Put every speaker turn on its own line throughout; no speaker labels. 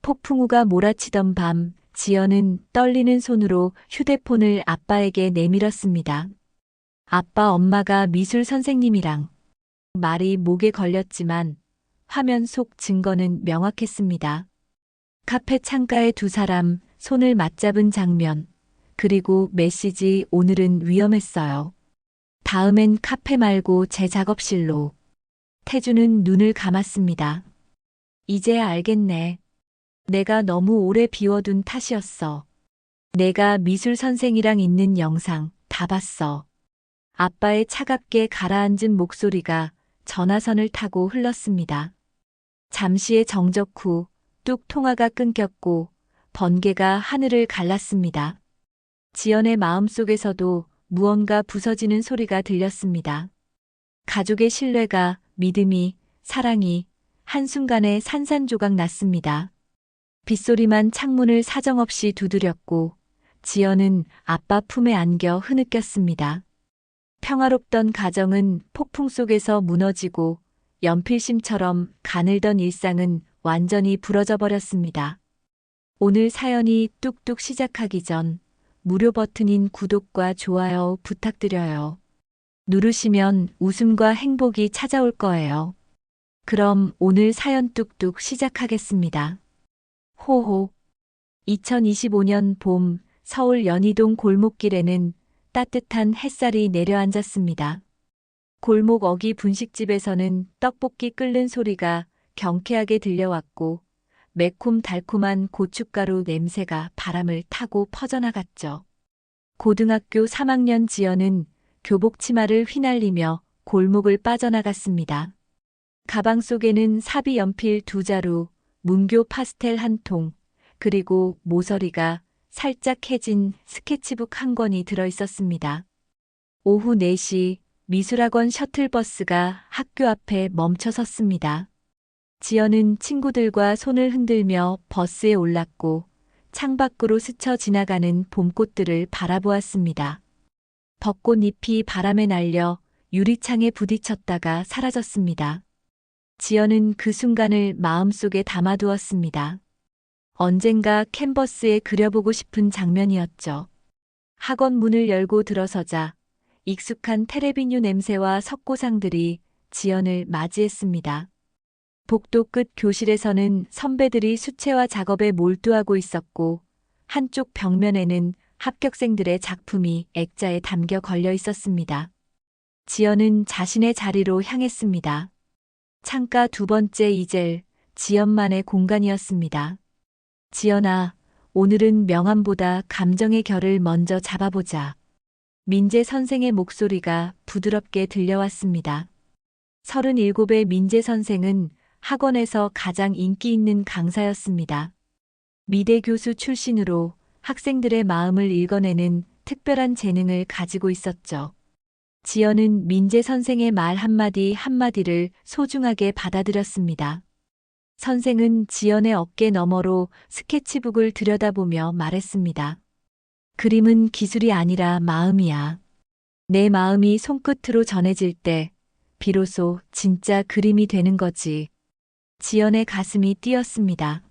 폭풍우가 몰아치던 밤, 지연은 떨리는 손으로 휴대폰을 아빠에게 내밀었습니다. 아빠, 엄마가 미술 선생님이랑. 말이 목에 걸렸지만 화면 속 증거는 명확했습니다. 카페 창가에 두 사람 손을 맞잡은 장면, 그리고 메시지 오늘은 위험했어요. 다음엔 카페 말고 제 작업실로. 태주는 눈을 감았습니다. 이제야 알겠네. 내가 너무 오래 비워둔 탓이었어. 내가 미술 선생이랑 있는 영상 다 봤어. 아빠의 차갑게 가라앉은 목소리가 전화선을 타고 흘렀습니다. 잠시의 정적 후 뚝 통화가 끊겼고 번개가 하늘을 갈랐습니다. 지연의 마음속에서도 무언가 부서지는 소리가 들렸습니다. 가족의 신뢰가, 믿음이, 사랑이 한순간에 산산조각 났습니다. 빗소리만 창문을 사정없이 두드렸고 지연은 아빠 품에 안겨 흐느꼈습니다. 평화롭던 가정은 폭풍 속에서 무너지고 연필심처럼 가늘던 일상은 완전히 부러져 버렸습니다. 오늘 사연이 뚝뚝 시작하기 전 무료 버튼인 구독과 좋아요 부탁드려요. 누르시면 웃음과 행복이 찾아올 거예요. 그럼 오늘 사연 뚝뚝 시작하겠습니다. 호호. 2025년 봄 서울 연희동 골목길에는 따뜻한 햇살이 내려앉았습니다. 골목 어기 분식집에서는 떡볶이 끓는 소리가 경쾌하게 들려왔고 매콤달콤한 고춧가루 냄새가 바람을 타고 퍼져나갔죠. 고등학교 3학년 지연은 교복 치마를 휘날리며 골목을 빠져나갔습니다. 가방 속에는 사비 연필 2자루, 문교 파스텔 1통, 그리고 모서리가 살짝 해진 스케치북 1권이 들어 있었습니다. 오후 4시 미술학원 셔틀버스가 학교 앞에 멈춰 섰습니다. 지연은 친구들과 손을 흔들며 버스에 올랐고 창밖으로 스쳐 지나가는 봄꽃들을 바라보았습니다. 벚꽃잎이 바람에 날려 유리창에 부딪혔다가 사라졌습니다. 지연은 그 순간을 마음속에 담아두었습니다. 언젠가 캔버스에 그려보고 싶은 장면이었죠. 학원 문을 열고 들어서자 익숙한 테레비뉴 냄새와 석고상들이 지연을 맞이했습니다. 복도 끝 교실에서는 선배들이 수채화 작업에 몰두하고 있었고 한쪽 벽면에는 합격생들의 작품이 액자에 담겨 걸려 있었습니다. 지연은 자신의 자리로 향했습니다. 창가 2번째 이젤, 지연만의 공간이었습니다. 지연아, 오늘은 명암보다 감정의 결을 먼저 잡아보자. 민재 선생의 목소리가 부드럽게 들려왔습니다. 37의 민재 선생은 학원에서 가장 인기 있는 강사였습니다. 미대 교수 출신으로 학생들의 마음을 읽어내는 특별한 재능을 가지고 있었죠. 지연은 민재 선생의 말 한마디 한마디를 소중하게 받아들였습니다. 선생은 지연의 어깨 너머로 스케치북을 들여다보며 말했습니다. 그림은 기술이 아니라 마음이야. 내 마음이 손끝으로 전해질 때 비로소 진짜 그림이 되는 거지. 지연의 가슴이 뛰었습니다.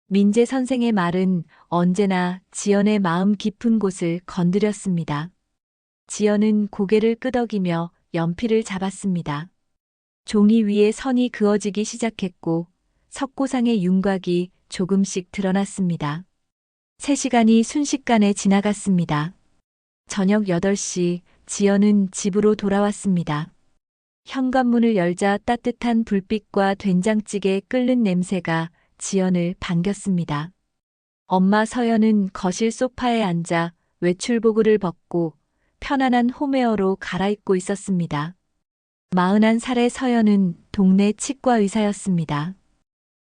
민재 선생의 말은 언제나 지연의 마음 깊은 곳을 건드렸습니다. 지연은 고개를 끄덕이며 연필을 잡았습니다. 종이 위에 선이 그어지기 시작했고 석고상의 윤곽이 조금씩 드러났습니다. 3시간이 순식간에 지나갔습니다. 저녁 8시 지연은 집으로 돌아왔습니다. 현관문을 열자 따뜻한 불빛과 된장찌개 끓는 냄새가 지연을 반겼습니다. 엄마 서연은 거실 소파에 앉아 외출복을 벗고 편안한 홈웨어로 갈아입고 있었습니다. 41살의 서연은 동네 치과 의사였습니다.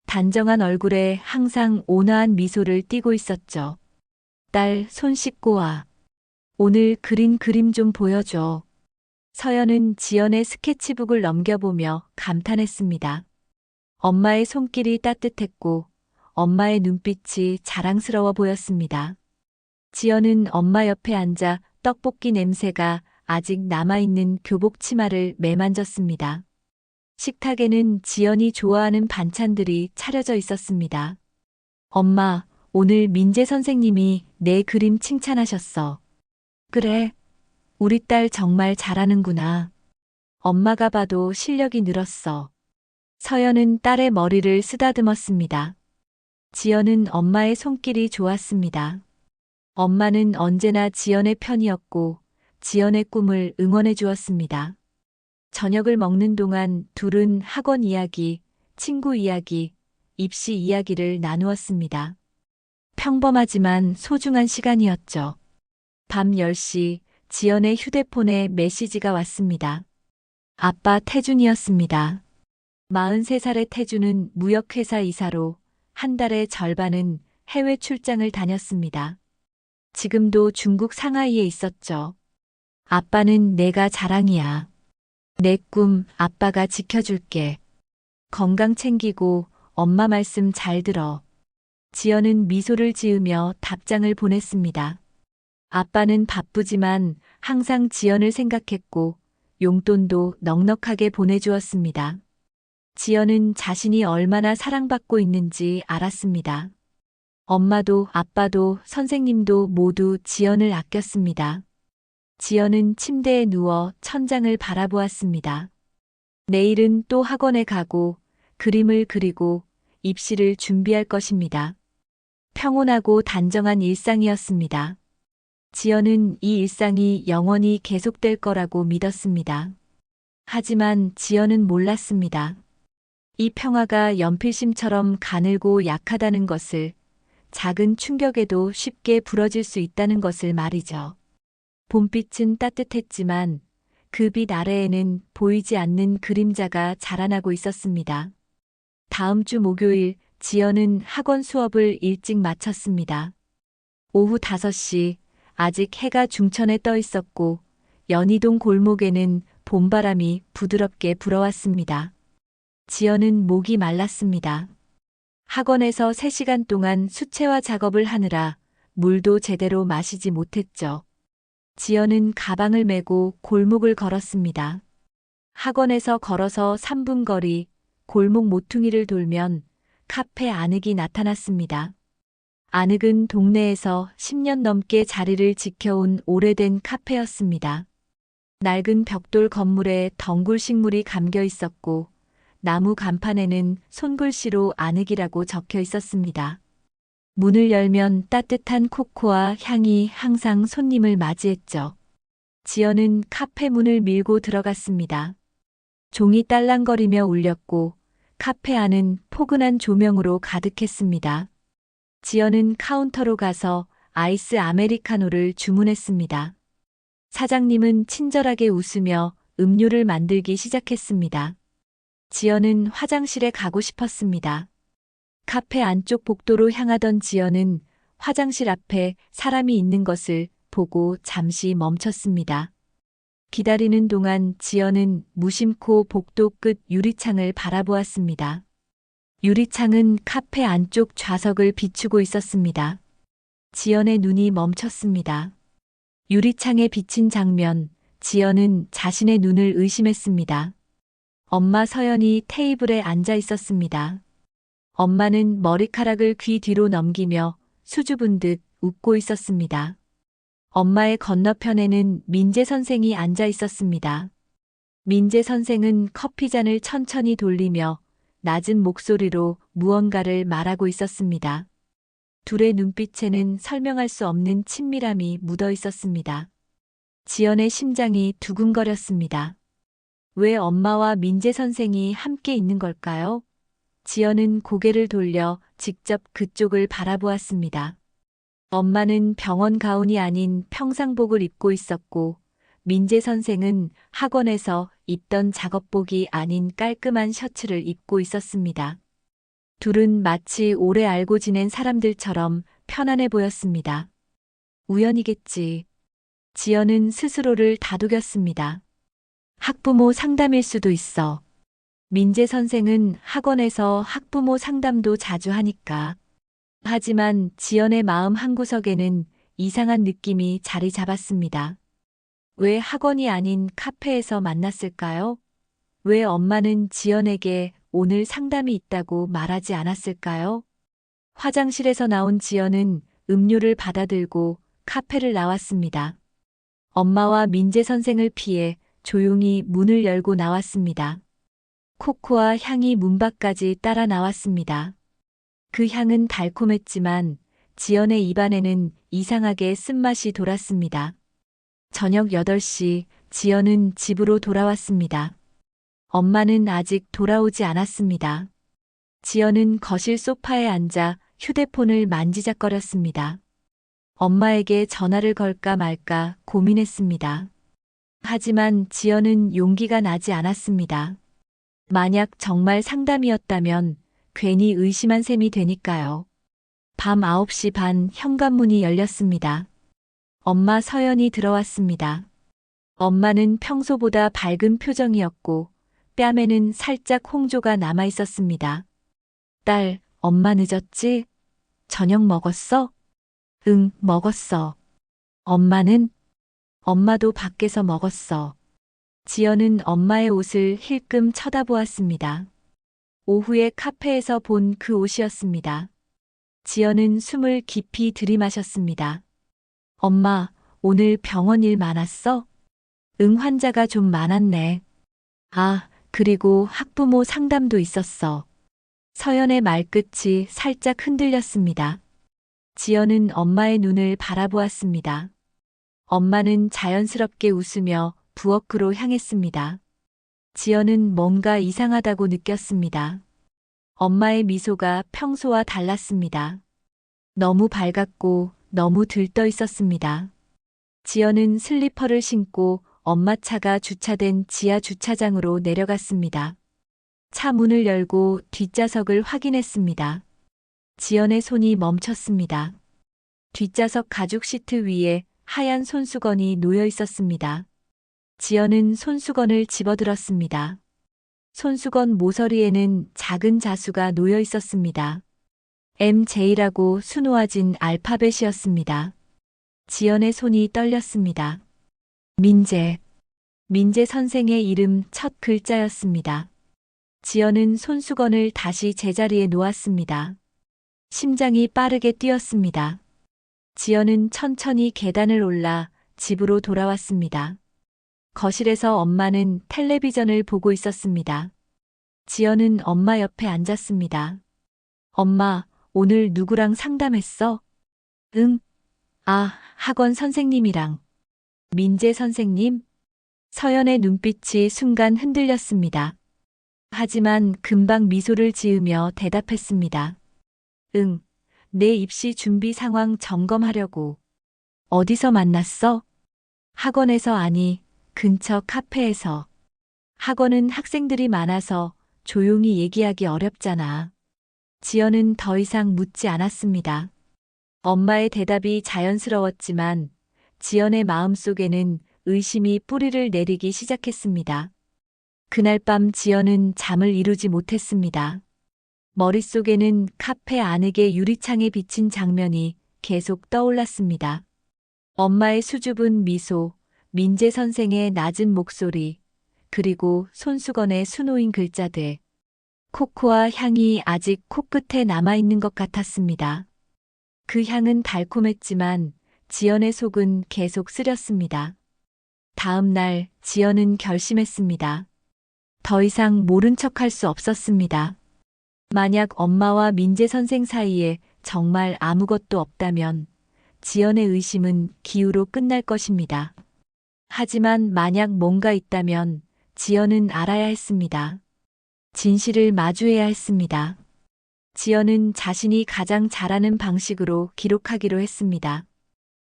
단정한 얼굴에 항상 온화한 미소를 띠고 있었죠. 딸, 손 씻고 와. 오늘 그린 그림 좀 보여줘. 서연은 지연의 스케치북을 넘겨보며 감탄했습니다. 엄마의 손길이 따뜻했고 엄마의 눈빛이 자랑스러워 보였습니다. 지연은 엄마 옆에 앉아 떡볶이 냄새가 아직 남아있는 교복 치마를 매만졌습니다. 식탁에는 지연이 좋아하는 반찬들이 차려져 있었습니다. 엄마, 오늘 민재 선생님이 내 그림 칭찬하셨어. 그래, 우리 딸 정말 잘하는구나. 엄마가 봐도 실력이 늘었어. 서연은 딸의 머리를 쓰다듬었습니다. 지연은 엄마의 손길이 좋았습니다. 엄마는 언제나 지연의 편이었고 지연의 꿈을 응원해 주었습니다. 저녁을 먹는 동안 둘은 학원 이야기, 친구 이야기, 입시 이야기를 나누었습니다. 평범하지만 소중한 시간이었죠. 밤 10시 지연의 휴대폰에 메시지가 왔습니다. 아빠 태준이었습니다. 43살의 태준은 무역회사 이사로 한 달의 절반은 해외 출장을 다녔습니다. 지금도 중국 상하이에 있었죠. 아빠는 내가 자랑이야. 내 꿈 아빠가 지켜줄게. 건강 챙기고 엄마 말씀 잘 들어. 지연은 미소를 지으며 답장을 보냈습니다. 아빠는 바쁘지만 항상 지연을 생각했고 용돈도 넉넉하게 보내주었습니다. 지연은 자신이 얼마나 사랑받고 있는지 알았습니다. 엄마도 아빠도 선생님도 모두 지연을 아꼈습니다. 지연은 침대에 누워 천장을 바라보았습니다. 내일은 또 학원에 가고 그림을 그리고 입시를 준비할 것입니다. 평온하고 단정한 일상이었습니다. 지연은 이 일상이 영원히 계속될 거라고 믿었습니다. 하지만 지연은 몰랐습니다. 이 평화가 연필심처럼 가늘고 약하다는 것을, 작은 충격에도 쉽게 부러질 수 있다는 것을 말이죠. 봄빛은 따뜻했지만 그 빛 아래에는 보이지 않는 그림자가 자라나고 있었습니다. 다음 주 목요일 지연은 학원 수업을 일찍 마쳤습니다. 오후 5시 아직 해가 중천에 떠 있었고 연희동 골목에는 봄바람이 부드럽게 불어왔습니다. 지연은 목이 말랐습니다. 학원에서 3시간 동안 수채화 작업을 하느라 물도 제대로 마시지 못했죠. 지연은 가방을 메고 골목을 걸었습니다. 학원에서 걸어서 3분 거리 골목 모퉁이를 돌면 카페 아늑이 나타났습니다. 아늑은 동네에서 10년 넘게 자리를 지켜온 오래된 카페였습니다. 낡은 벽돌 건물에 덩굴 식물이 감겨 있었고 나무 간판에는 손글씨로 아늑이라고 적혀 있었습니다. 문을 열면 따뜻한 코코아 향이 항상 손님을 맞이했죠. 지연은 카페 문을 밀고 들어갔습니다. 종이 딸랑거리며 울렸고 카페 안은 포근한 조명으로 가득했습니다. 지연은 카운터로 가서 아이스 아메리카노를 주문했습니다. 사장님은 친절하게 웃으며 음료를 만들기 시작했습니다. 지연은 화장실에 가고 싶었습니다. 카페 안쪽 복도로 향하던 지연은 화장실 앞에 사람이 있는 것을 보고 잠시 멈췄습니다. 기다리는 동안 지연은 무심코 복도 끝 유리창을 바라보았습니다. 유리창은 카페 안쪽 좌석을 비추고 있었습니다. 지연의 눈이 멈췄습니다. 유리창에 비친 장면, 지연은 자신의 눈을 의심했습니다. 엄마 서연이 테이블에 앉아 있었습니다. 엄마는 머리카락을 귀 뒤로 넘기며 수줍은 듯 웃고 있었습니다. 엄마의 건너편에는 민재 선생이 앉아 있었습니다. 민재 선생은 커피잔을 천천히 돌리며 낮은 목소리로 무언가를 말하고 있었습니다. 둘의 눈빛에는 설명할 수 없는 친밀함이 묻어 있었습니다. 지연의 심장이 두근거렸습니다. 왜 엄마와 민재 선생이 함께 있는 걸까요? 지연은 고개를 돌려 직접 그쪽을 바라보았습니다. 엄마는 병원 가운이 아닌 평상복을 입고 있었고 민재 선생은 학원에서 입던 작업복이 아닌 깔끔한 셔츠를 입고 있었습니다. 둘은 마치 오래 알고 지낸 사람들처럼 편안해 보였습니다. 우연이겠지. 지연은 스스로를 다독였습니다. 학부모 상담일 수도 있어. 민재 선생은 학원에서 학부모 상담도 자주 하니까. 하지만 지연의 마음 한구석에는 이상한 느낌이 자리 잡았습니다. 왜 학원이 아닌 카페에서 만났을까요? 왜 엄마는 지연에게 오늘 상담이 있다고 말하지 않았을까요? 화장실에서 나온 지연은 음료를 받아들고 카페를 나왔습니다. 엄마와 민재 선생을 피해 조용히 문을 열고 나왔습니다. 코코아 향이 문 밖까지 따라 나왔습니다. 그 향은 달콤했지만 지연의 입안에는 이상하게 쓴맛이 돌았습니다. 저녁 8시 지연은 집으로 돌아왔습니다. 엄마는 아직 돌아오지 않았습니다. 지연은 거실 소파에 앉아 휴대폰을 만지작거렸습니다. 엄마에게 전화를 걸까 말까 고민했습니다. 하지만 지연은 용기가 나지 않았습니다. 만약 정말 상담이었다면 괜히 의심한 셈이 되니까요. 밤 9시 반 현관문이 열렸습니다. 엄마 서연이 들어왔습니다. 엄마는 평소보다 밝은 표정이었고 뺨에는 살짝 홍조가 남아 있었습니다. 딸, 엄마 늦었지? 저녁 먹었어? 응, 먹었어. 엄마는? 엄마도 밖에서 먹었어. 지연은 엄마의 옷을 힐끔 쳐다보았습니다. 오후에 카페에서 본 그 옷이었습니다. 지연은 숨을 깊이 들이마셨습니다. 엄마, 오늘 병원 일 많았어? 응, 환자가 좀 많았네. 아, 그리고 학부모 상담도 있었어. 서연의 말끝이 살짝 흔들렸습니다. 지연은 엄마의 눈을 바라보았습니다. 엄마는 자연스럽게 웃으며 부엌으로 향했습니다. 지연은 뭔가 이상하다고 느꼈습니다. 엄마의 미소가 평소와 달랐습니다. 너무 밝았고 너무 들떠 있었습니다. 지연은 슬리퍼를 신고 엄마 차가 주차된 지하 주차장으로 내려갔습니다. 차 문을 열고 뒷좌석을 확인했습니다. 지연의 손이 멈췄습니다. 뒷좌석 가죽 시트 위에 하얀 손수건이 놓여 있었습니다. 지연은 손수건을 집어들었습니다. 손수건 모서리에는 작은 자수가 놓여 있었습니다. MJ라고 수놓아진 알파벳이었습니다. 지연의 손이 떨렸습니다. 민재. 민재 선생의 이름 첫 글자였습니다. 지연은 손수건을 다시 제자리에 놓았습니다. 심장이 빠르게 뛰었습니다. 지연은 천천히 계단을 올라 집으로 돌아왔습니다. 거실에서 엄마는 텔레비전을 보고 있었습니다. 지연은 엄마 옆에 앉았습니다. 엄마, 오늘 누구랑 상담했어? 응. 아, 학원 선생님이랑. 민재 선생님? 서연의 눈빛이 순간 흔들렸습니다. 하지만 금방 미소를 지으며 대답했습니다. 응, 내 입시 준비 상황 점검하려고. 어디서 만났어? 학원에서 아니, 근처 카페에서. 학원은 학생들이 많아서 조용히 얘기하기 어렵잖아. 지연은 더 이상 묻지 않았습니다. 엄마의 대답이 자연스러웠지만 지연의 마음속에는 의심이 뿌리를 내리기 시작했습니다. 그날 밤 지연은 잠을 이루지 못했습니다. 머릿속에는 카페 안에게 유리창에 비친 장면이 계속 떠올랐습니다. 엄마의 수줍은 미소, 민재 선생의 낮은 목소리, 그리고 손수건의 수놓인 글자들. 코코아 향이 아직 코끝에 남아있는 것 같았습니다. 그 향은 달콤했지만 지연의 속은 계속 쓰렸습니다. 다음 날 지연은 결심했습니다. 더 이상 모른 척할 수 없었습니다. 만약 엄마와 민재 선생 사이에 정말 아무것도 없다면 지연의 의심은 기우로 끝날 것입니다. 하지만 만약 뭔가 있다면 지연은 알아야 했습니다. 진실을 마주해야 했습니다. 지연은 자신이 가장 잘하는 방식으로 기록하기로 했습니다.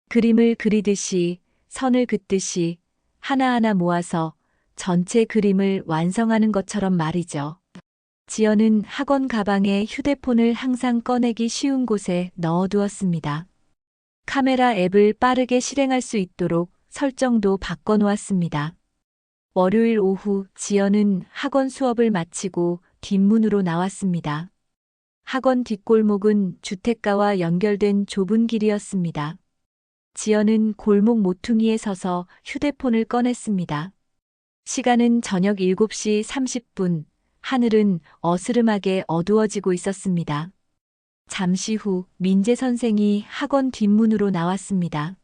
그림을 그리듯이, 선을 긋듯이 하나하나 모아서 전체 그림을 완성하는 것처럼 말이죠. 지연은 학원 가방에 휴대폰을 항상 꺼내기 쉬운 곳에 넣어두었습니다. 카메라 앱을 빠르게 실행할 수 있도록 설정도 바꿔놓았습니다. 월요일 오후 지연은 학원 수업을 마치고 뒷문으로 나왔습니다. 학원 뒷골목은 주택가와 연결된 좁은 길이었습니다. 지연은 골목 모퉁이에 서서 휴대폰을 꺼냈습니다. 시간은 저녁 7시 30분, 하늘은 어스름하게 어두워지고 있었습니다. 잠시 후 민재 선생이 학원 뒷문으로 나왔습니다.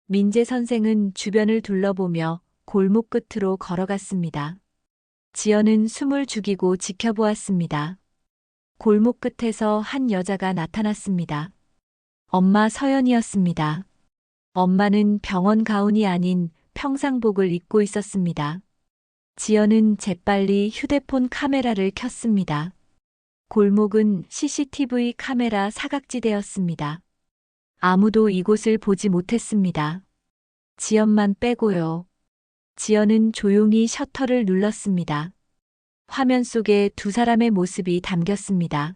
민재 선생은 주변을 둘러보며 골목 끝으로 걸어갔습니다. 지연은 숨을 죽이고 지켜보았습니다. 골목 끝에서 한 여자가 나타났습니다. 엄마 서연이었습니다. 엄마는 병원 가운이 아닌 평상복을 입고 있었습니다. 지연은 재빨리 휴대폰 카메라를 켰습니다. 골목은 CCTV 카메라 사각지대였습니다. 아무도 이곳을 보지 못했습니다. 지연만 빼고요. 지연은 조용히 셔터를 눌렀습니다. 화면 속에 두 사람의 모습이 담겼습니다.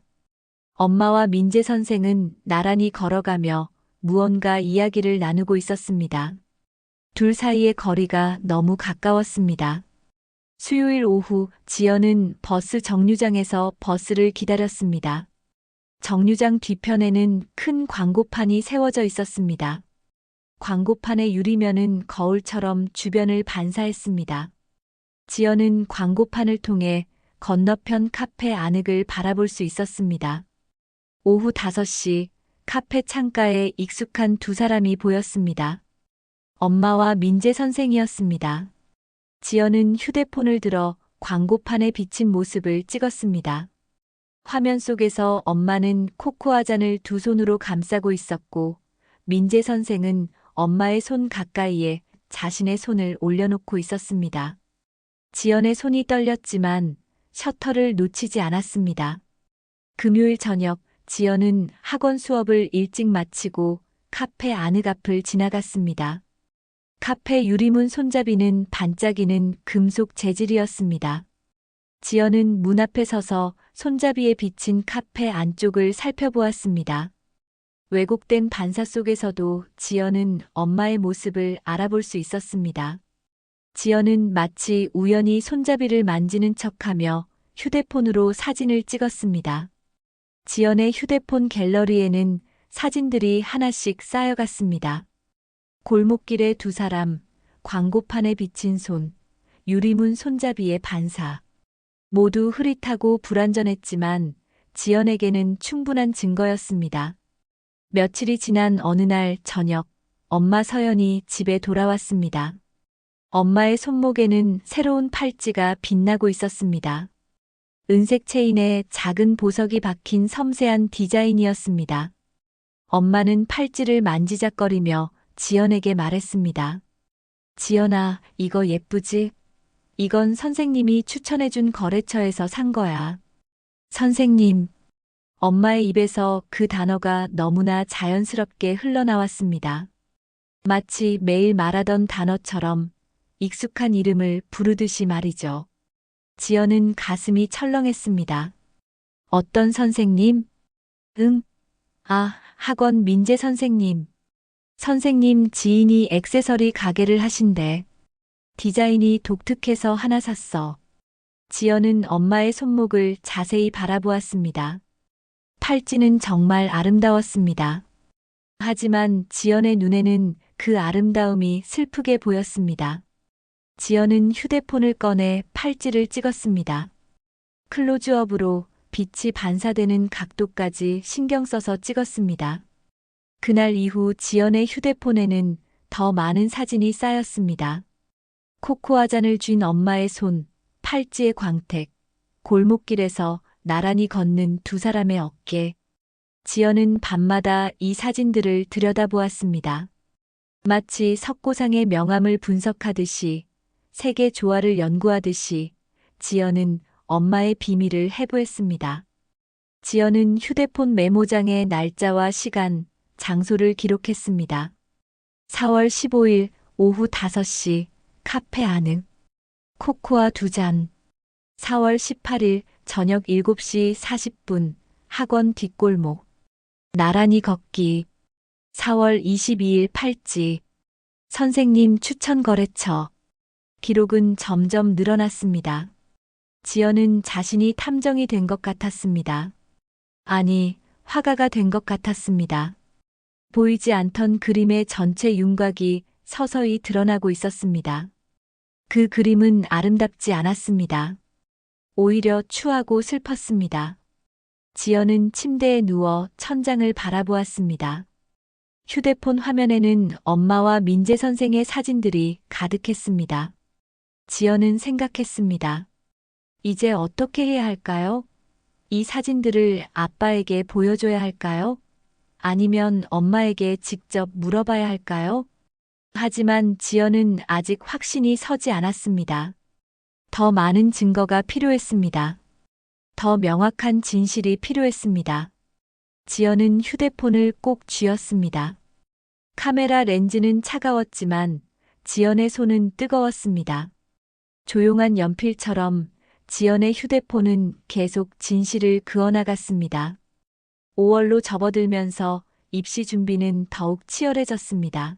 엄마와 민재 선생은 나란히 걸어가며 무언가 이야기를 나누고 있었습니다. 둘 사이의 거리가 너무 가까웠습니다. 수요일 오후 지연은 버스 정류장에서 버스를 기다렸습니다. 정류장 뒤편에는 큰 광고판이 세워져 있었습니다. 광고판의 유리면은 거울처럼 주변을 반사했습니다. 지연은 광고판을 통해 건너편 카페 안흙을 바라볼 수 있었습니다. 오후 5시 카페 창가에 익숙한 두 사람이 보였습니다. 엄마와 민재 선생이었습니다. 지연은 휴대폰을 들어 광고판에 비친 모습을 찍었습니다. 화면 속에서 엄마는 코코아 잔을 두 손으로 감싸고 있었고, 민재 선생은 엄마의 손 가까이에 자신의 손을 올려놓고 있었습니다. 지연의 손이 떨렸지만 셔터를 놓치지 않았습니다. 금요일 저녁 지연은 학원 수업을 일찍 마치고 카페 안흙 앞을 지나갔습니다. 카페 유리문 손잡이는 반짝이는 금속 재질이었습니다. 지연은 문 앞에 서서 손잡이에 비친 카페 안쪽을 살펴보았습니다. 왜곡된 반사 속에서도 지연은 엄마의 모습을 알아볼 수 있었습니다. 지연은 마치 우연히 손잡이를 만지는 척하며 휴대폰으로 사진을 찍었습니다. 지연의 휴대폰 갤러리에는 사진들이 하나씩 쌓여갔습니다. 골목길의 두 사람, 광고판에 비친 손, 유리문 손잡이의 반사. 모두 흐릿하고 불완전했지만 지연에게는 충분한 증거였습니다. 며칠이 지난 어느 날 저녁, 엄마 서연이 집에 돌아왔습니다. 엄마의 손목에는 새로운 팔찌가 빛나고 있었습니다. 은색 체인에 작은 보석이 박힌 섬세한 디자인이었습니다. 엄마는 팔찌를 만지작거리며 지연에게 말했습니다. 지연아, 이거 예쁘지? 이건 선생님이 추천해준 거래처에서 산 거야. 선생님. 엄마의 입에서 그 단어가 너무나 자연스럽게 흘러나왔습니다. 마치 매일 말하던 단어처럼 익숙한 이름을 부르듯이 말이죠. 지연은 가슴이 철렁했습니다. 어떤 선생님? 응. 아, 학원 민재 선생님. 선생님 지인이 액세서리 가게를 하신대. 디자인이 독특해서 하나 샀어. 지연은 엄마의 손목을 자세히 바라보았습니다. 팔찌는 정말 아름다웠습니다. 하지만 지연의 눈에는 그 아름다움이 슬프게 보였습니다. 지연은 휴대폰을 꺼내 팔찌를 찍었습니다. 클로즈업으로 빛이 반사되는 각도까지 신경 써서 찍었습니다. 그날 이후 지연의 휴대폰에는 더 많은 사진이 쌓였습니다. 코코아 잔을 쥔 엄마의 손, 팔찌의 광택, 골목길에서 나란히 걷는 두 사람의 어깨. 지연은 밤마다 이 사진들을 들여다보았습니다. 마치 석고상의 명암을 분석하듯이, 세계 조화를 연구하듯이 지연은 엄마의 비밀을 해부했습니다. 지연은 휴대폰 메모장에 날짜와 시간, 장소를 기록했습니다. 4월 15일 오후 5시 카페 안흙 코코아 2잔. 4월 18일 저녁 7시 40분 학원 뒷골목 나란히 걷기. 4월 22일 팔찌 선생님 추천 거래처. 기록은 점점 늘어났습니다. 지연은 자신이 탐정이 된 것 같았습니다. 아니, 화가가 된 것 같았습니다. 보이지 않던 그림의 전체 윤곽이 서서히 드러나고 있었습니다. 그 그림은 아름답지 않았습니다. 오히려 추하고 슬펐습니다. 지연은 침대에 누워 천장을 바라보았습니다. 휴대폰 화면에는 엄마와 민재 선생의 사진들이 가득했습니다. 지연은 생각했습니다. 이제 어떻게 해야 할까요? 이 사진들을 아빠에게 보여줘야 할까요? 아니면 엄마에게 직접 물어봐야 할까요? 하지만 지연은 아직 확신이 서지 않았습니다. 더 많은 증거가 필요했습니다. 더 명확한 진실이 필요했습니다. 지연은 휴대폰을 꼭 쥐었습니다. 카메라 렌즈는 차가웠지만 지연의 손은 뜨거웠습니다. 조용한 연필처럼 지연의 휴대폰은 계속 진실을 그어나갔습니다. 5월로 접어들면서 입시 준비는 더욱 치열해졌습니다.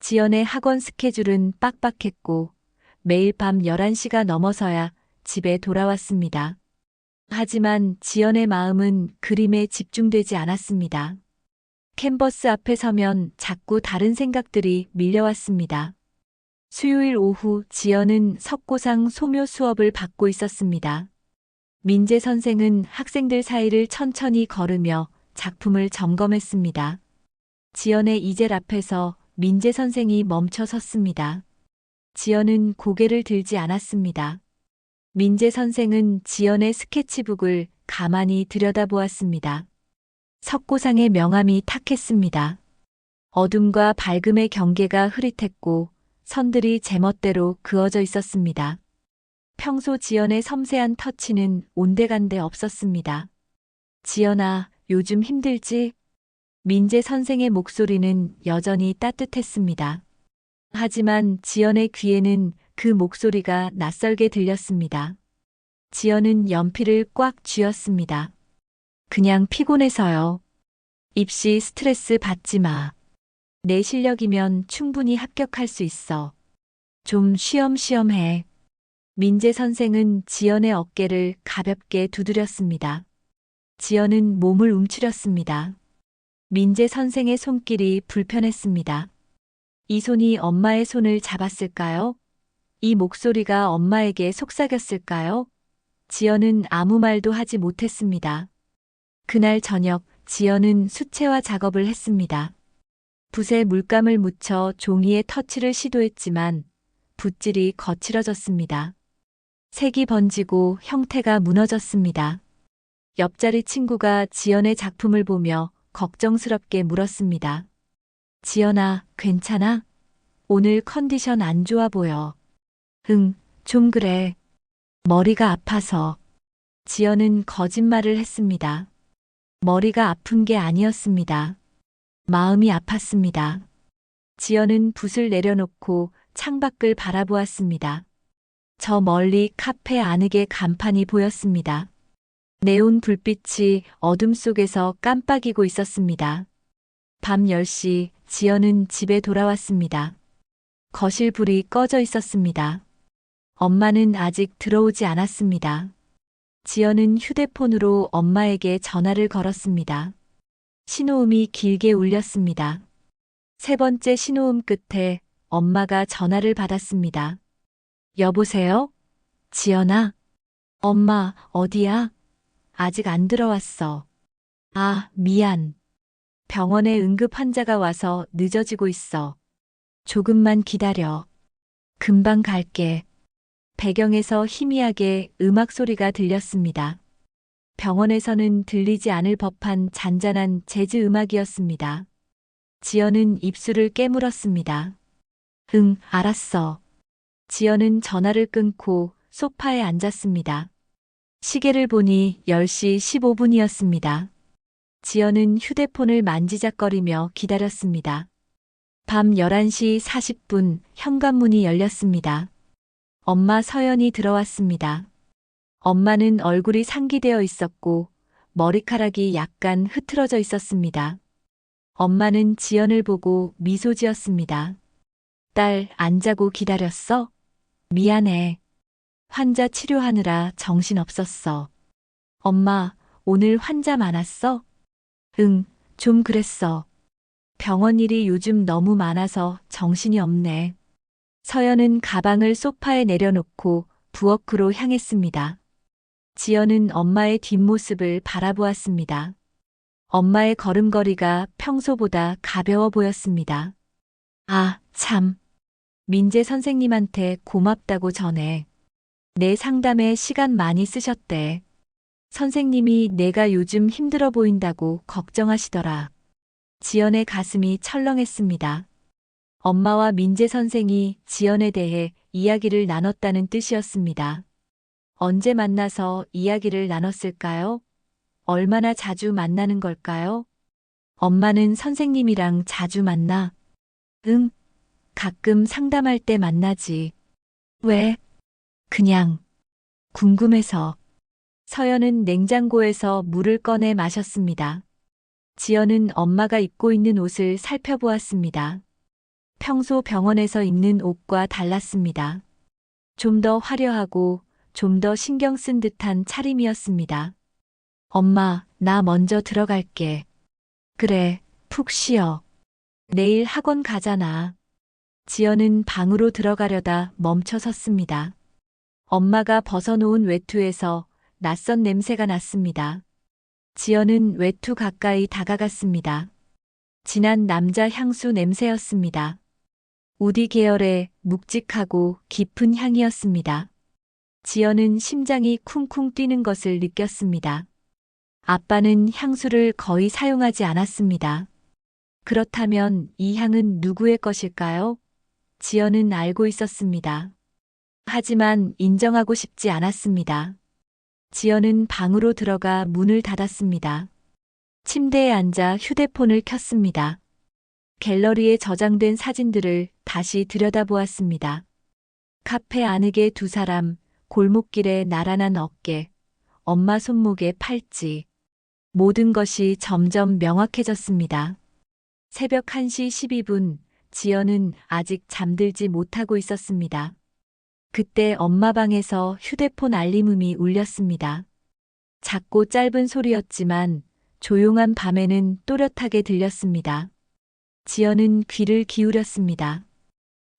지연의 학원 스케줄은 빡빡했고 매일 밤 11시가 넘어서야 집에 돌아왔습니다. 하지만 지연의 마음은 그림에 집중되지 않았습니다. 캔버스 앞에 서면 자꾸 다른 생각들이 밀려왔습니다. 수요일 오후 지연은 석고상 소묘 수업을 받고 있었습니다. 민재 선생은 학생들 사이를 천천히 걸으며 작품을 점검했습니다. 지연의 이젤 앞에서 민재 선생이 멈춰 섰습니다. 지연은 고개를 들지 않았습니다. 민재 선생은 지연의 스케치북을 가만히 들여다보았습니다. 석고상의 명암이 탁했습니다. 어둠과 밝음의 경계가 흐릿했고 선들이 제멋대로 그어져 있었습니다. 평소 지연의 섬세한 터치는 온데간데 없었습니다. 지연아, 요즘 힘들지? 민재 선생의 목소리는 여전히 따뜻했습니다. 하지만 지연의 귀에는 그 목소리가 낯설게 들렸습니다. 지연은 연필을 꽉 쥐었습니다. 그냥 피곤해서요. 입시 스트레스 받지 마. 내 실력이면 충분히 합격할 수 있어. 좀 쉬엄쉬엄 해. 민재 선생은 지연의 어깨를 가볍게 두드렸습니다. 지연은 몸을 움츠렸습니다. 민재 선생의 손길이 불편했습니다. 이 손이 엄마의 손을 잡았을까요? 이 목소리가 엄마에게 속삭였을까요? 지연은 아무 말도 하지 못했습니다. 그날 저녁 지연은 수채화 작업을 했습니다. 붓에 물감을 묻혀 종이에 터치를 시도했지만 붓질이 거칠어졌습니다. 색이 번지고 형태가 무너졌습니다. 옆자리 친구가 지연의 작품을 보며 걱정스럽게 물었습니다. 지연아, 괜찮아? 오늘 컨디션 안 좋아 보여. 응, 좀 그래. 머리가 아파서. 지연은 거짓말을 했습니다. 머리가 아픈 게 아니었습니다. 마음이 아팠습니다. 지연은 붓을 내려놓고 창밖을 바라보았습니다. 저 멀리 카페 아늑의 간판이 보였습니다. 네온 불빛이 어둠 속에서 깜빡이고 있었습니다. 밤 10시 지연은 집에 돌아왔습니다. 거실 불이 꺼져 있었습니다. 엄마는 아직 들어오지 않았습니다. 지연은 휴대폰으로 엄마에게 전화를 걸었습니다. 신호음이 길게 울렸습니다. 세 번째 신호음 끝에 엄마가 전화를 받았습니다. 여보세요? 지연아? 엄마, 어디야? 아직 안 들어왔어. 아, 미안. 병원에 응급 환자가 와서 늦어지고 있어. 조금만 기다려. 금방 갈게. 배경에서 희미하게 음악 소리가 들렸습니다. 병원에서는 들리지 않을 법한 잔잔한 재즈 음악이었습니다. 지연은 입술을 깨물었습니다. 응, 알았어. 지연은 전화를 끊고 소파에 앉았습니다. 시계를 보니 10시 15분이었습니다. 지연은 휴대폰을 만지작거리며 기다렸습니다. 밤 11시 40분 현관문이 열렸습니다. 엄마 서연이 들어왔습니다. 엄마는 얼굴이 상기되어 있었고 머리카락이 약간 흐트러져 있었습니다. 엄마는 지연을 보고 미소 지었습니다. 딸, 안 자고 기다렸어? 미안해. 환자 치료하느라 정신 없었어. 엄마, 오늘 환자 많았어? 응, 좀 그랬어. 병원 일이 요즘 너무 많아서 정신이 없네. 서연은 가방을 소파에 내려놓고 부엌으로 향했습니다. 지연은 엄마의 뒷모습을 바라보았습니다. 엄마의 걸음걸이가 평소보다 가벼워 보였습니다. 아, 참. 민재 선생님한테 고맙다고 전해. 내 상담에 시간 많이 쓰셨대. 선생님이 내가 요즘 힘들어 보인다고 걱정하시더라. 지연의 가슴이 철렁했습니다. 엄마와 민재 선생이 지연에 대해 이야기를 나눴다는 뜻이었습니다. 언제 만나서 이야기를 나눴을까요? 얼마나 자주 만나는 걸까요? 엄마는 선생님이랑 자주 만나? 응, 가끔 상담할 때 만나지. 왜? 그냥 궁금해서. 서연은 냉장고에서 물을 꺼내 마셨습니다. 지연은 엄마가 입고 있는 옷을 살펴보았습니다. 평소 병원에서 입는 옷과 달랐습니다. 좀 더 화려하고 좀 더 신경 쓴 듯한 차림이었습니다. 엄마, 나 먼저 들어갈게. 그래, 푹 쉬어. 내일 학원 가잖아. 지연은 방으로 들어가려다 멈춰 섰습니다. 엄마가 벗어놓은 외투에서 낯선 냄새가 났습니다. 지연은 외투 가까이 다가갔습니다. 진한 남자 향수 냄새였습니다. 우디 계열의 묵직하고 깊은 향이었습니다. 지연은 심장이 쿵쿵 뛰는 것을 느꼈습니다. 아빠는 향수를 거의 사용하지 않았습니다. 그렇다면 이 향은 누구의 것일까요? 지연은 알고 있었습니다. 하지만 인정하고 싶지 않았습니다. 지연은 방으로 들어가 문을 닫았습니다. 침대에 앉아 휴대폰을 켰습니다. 갤러리에 저장된 사진들을 다시 들여다보았습니다. 카페 안흙의 두 사람, 골목길에 나란한 어깨, 엄마 손목에 팔찌. 모든 것이 점점 명확해졌습니다. 새벽 1시 12분, 지연은 아직 잠들지 못하고 있었습니다. 그때 엄마 방에서 휴대폰 알림음이 울렸습니다. 작고 짧은 소리였지만 조용한 밤에는 또렷하게 들렸습니다. 지연은 귀를 기울였습니다.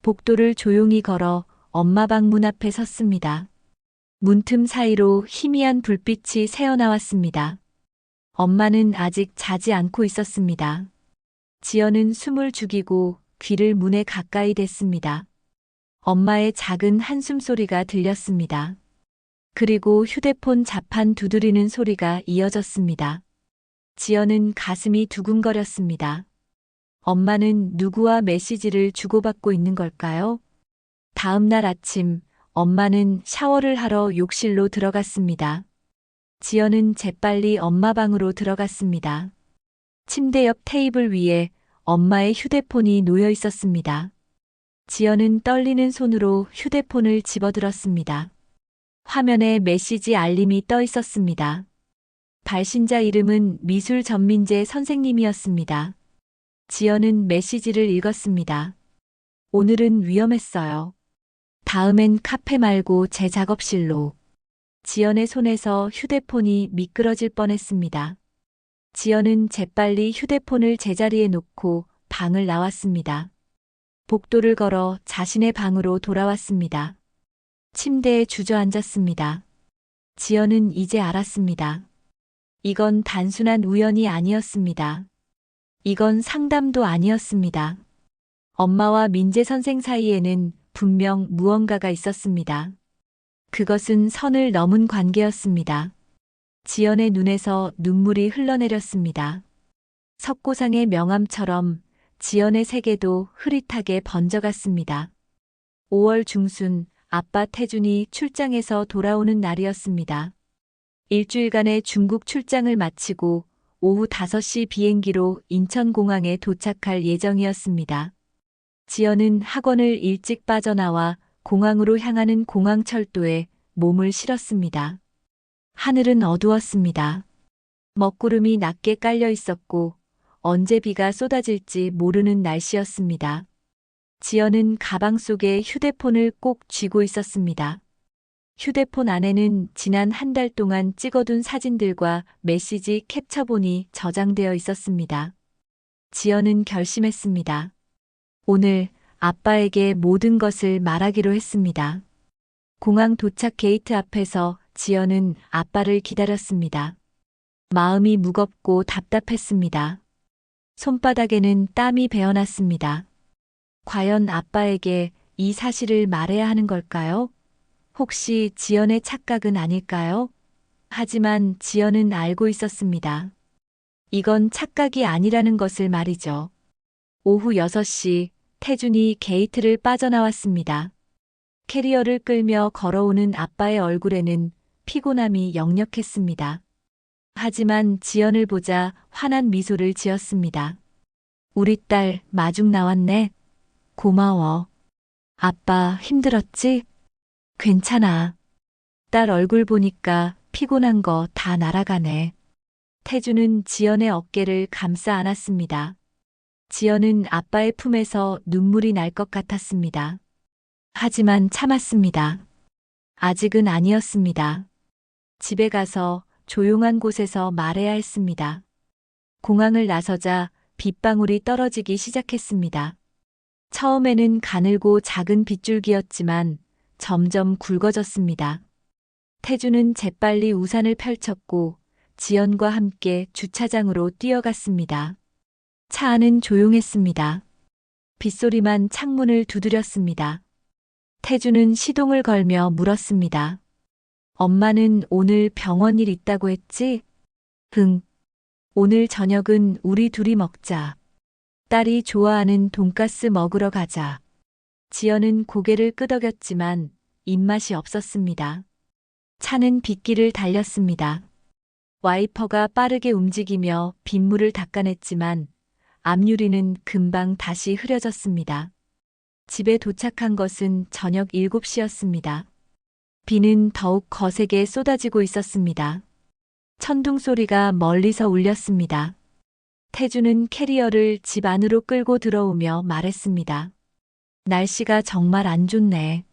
복도를 조용히 걸어 엄마 방 문 앞에 섰습니다. 문틈 사이로 희미한 불빛이 새어나왔습니다. 엄마는 아직 자지 않고 있었습니다. 지연은 숨을 죽이고 귀를 문에 가까이 댔습니다. 엄마의 작은 한숨 소리가 들렸습니다. 그리고 휴대폰 자판 두드리는 소리가 이어졌습니다. 지연은 가슴이 두근거렸습니다. 엄마는 누구와 메시지를 주고받고 있는 걸까요? 다음 날 아침, 엄마는 샤워를 하러 욕실로 들어갔습니다. 지연은 재빨리 엄마 방으로 들어갔습니다. 침대 옆 테이블 위에 엄마의 휴대폰이 놓여 있었습니다. 지연은 떨리는 손으로 휴대폰을 집어들었습니다. 화면에 메시지 알림이 떠 있었습니다. 발신자 이름은 미술 전민재 선생님이었습니다. 지연은 메시지를 읽었습니다. 오늘은 위험했어요. 다음엔 카페 말고 제 작업실로. 지연의 손에서 휴대폰이 미끄러질 뻔했습니다. 지연은 재빨리 휴대폰을 제자리에 놓고 방을 나왔습니다. 복도를 걸어 자신의 방으로 돌아왔습니다. 침대에 주저앉았습니다. 지연은 이제 알았습니다. 이건 단순한 우연이 아니었습니다. 이건 상담도 아니었습니다. 엄마와 민재 선생 사이에는 분명 무언가가 있었습니다. 그것은 선을 넘은 관계였습니다. 지연의 눈에서 눈물이 흘러내렸습니다. 석고상의 명암처럼 지연의 세계도 흐릿하게 번져갔습니다. 5월 중순 아빠 태준이 출장에서 돌아오는 날이었습니다. 일주일간의 중국 출장을 마치고 오후 5시 비행기로 인천공항에 도착할 예정이었습니다. 지연은 학원을 일찍 빠져나와 공항으로 향하는 공항철도에 몸을 실었습니다. 하늘은 어두웠습니다. 먹구름이 낮게 깔려 있었고 언제 비가 쏟아질지 모르는 날씨였습니다. 지연은 가방 속에 휴대폰을 꼭 쥐고 있었습니다. 휴대폰 안에는 지난 한 달 동안 찍어둔 사진들과 메시지 캡처본이 저장되어 있었습니다. 지연은 결심했습니다. 오늘 아빠에게 모든 것을 말하기로 했습니다. 공항 도착 게이트 앞에서 지연은 아빠를 기다렸습니다. 마음이 무겁고 답답했습니다. 손바닥에는 땀이 배어났습니다. 과연 아빠에게 이 사실을 말해야 하는 걸까요? 혹시 지연의 착각은 아닐까요? 하지만 지연은 알고 있었습니다. 이건 착각이 아니라는 것을 말이죠. 오후 6시 태준이 게이트를 빠져나왔습니다. 캐리어를 끌며 걸어오는 아빠의 얼굴에는 피곤함이 역력했습니다. 하지만 지연을 보자 환한 미소를 지었습니다. 우리 딸 마중 나왔네. 고마워. 아빠 힘들었지? 괜찮아. 딸 얼굴 보니까 피곤한 거 다 날아가네. 태주는 지연의 어깨를 감싸 안았습니다. 지연은 아빠의 품에서 눈물이 날 것 같았습니다. 하지만 참았습니다. 아직은 아니었습니다. 집에 가서 조용한 곳에서 말해야 했습니다. 공항을 나서자 빗방울이 떨어지기 시작했습니다. 처음에는 가늘고 작은 빗줄기였지만 점점 굵어졌습니다. 태주는 재빨리 우산을 펼쳤고 지연과 함께 주차장으로 뛰어갔습니다. 차 안은 조용했습니다. 빗소리만 창문을 두드렸습니다. 태주는 시동을 걸며 물었습니다. 엄마는 오늘 병원 일 있다고 했지? 응. 오늘 저녁은 우리 둘이 먹자. 딸이 좋아하는 돈가스 먹으러 가자. 지연은 고개를 끄덕였지만 입맛이 없었습니다. 차는 빗길을 달렸습니다. 와이퍼가 빠르게 움직이며 빗물을 닦아냈지만 앞유리는 금방 다시 흐려졌습니다. 집에 도착한 것은 저녁 7시였습니다. 비는 더욱 거세게 쏟아지고 있었습니다. 천둥 소리가 멀리서 울렸습니다. 태주는 캐리어를 집 안으로 끌고 들어오며 말했습니다. 날씨가 정말 안 좋네.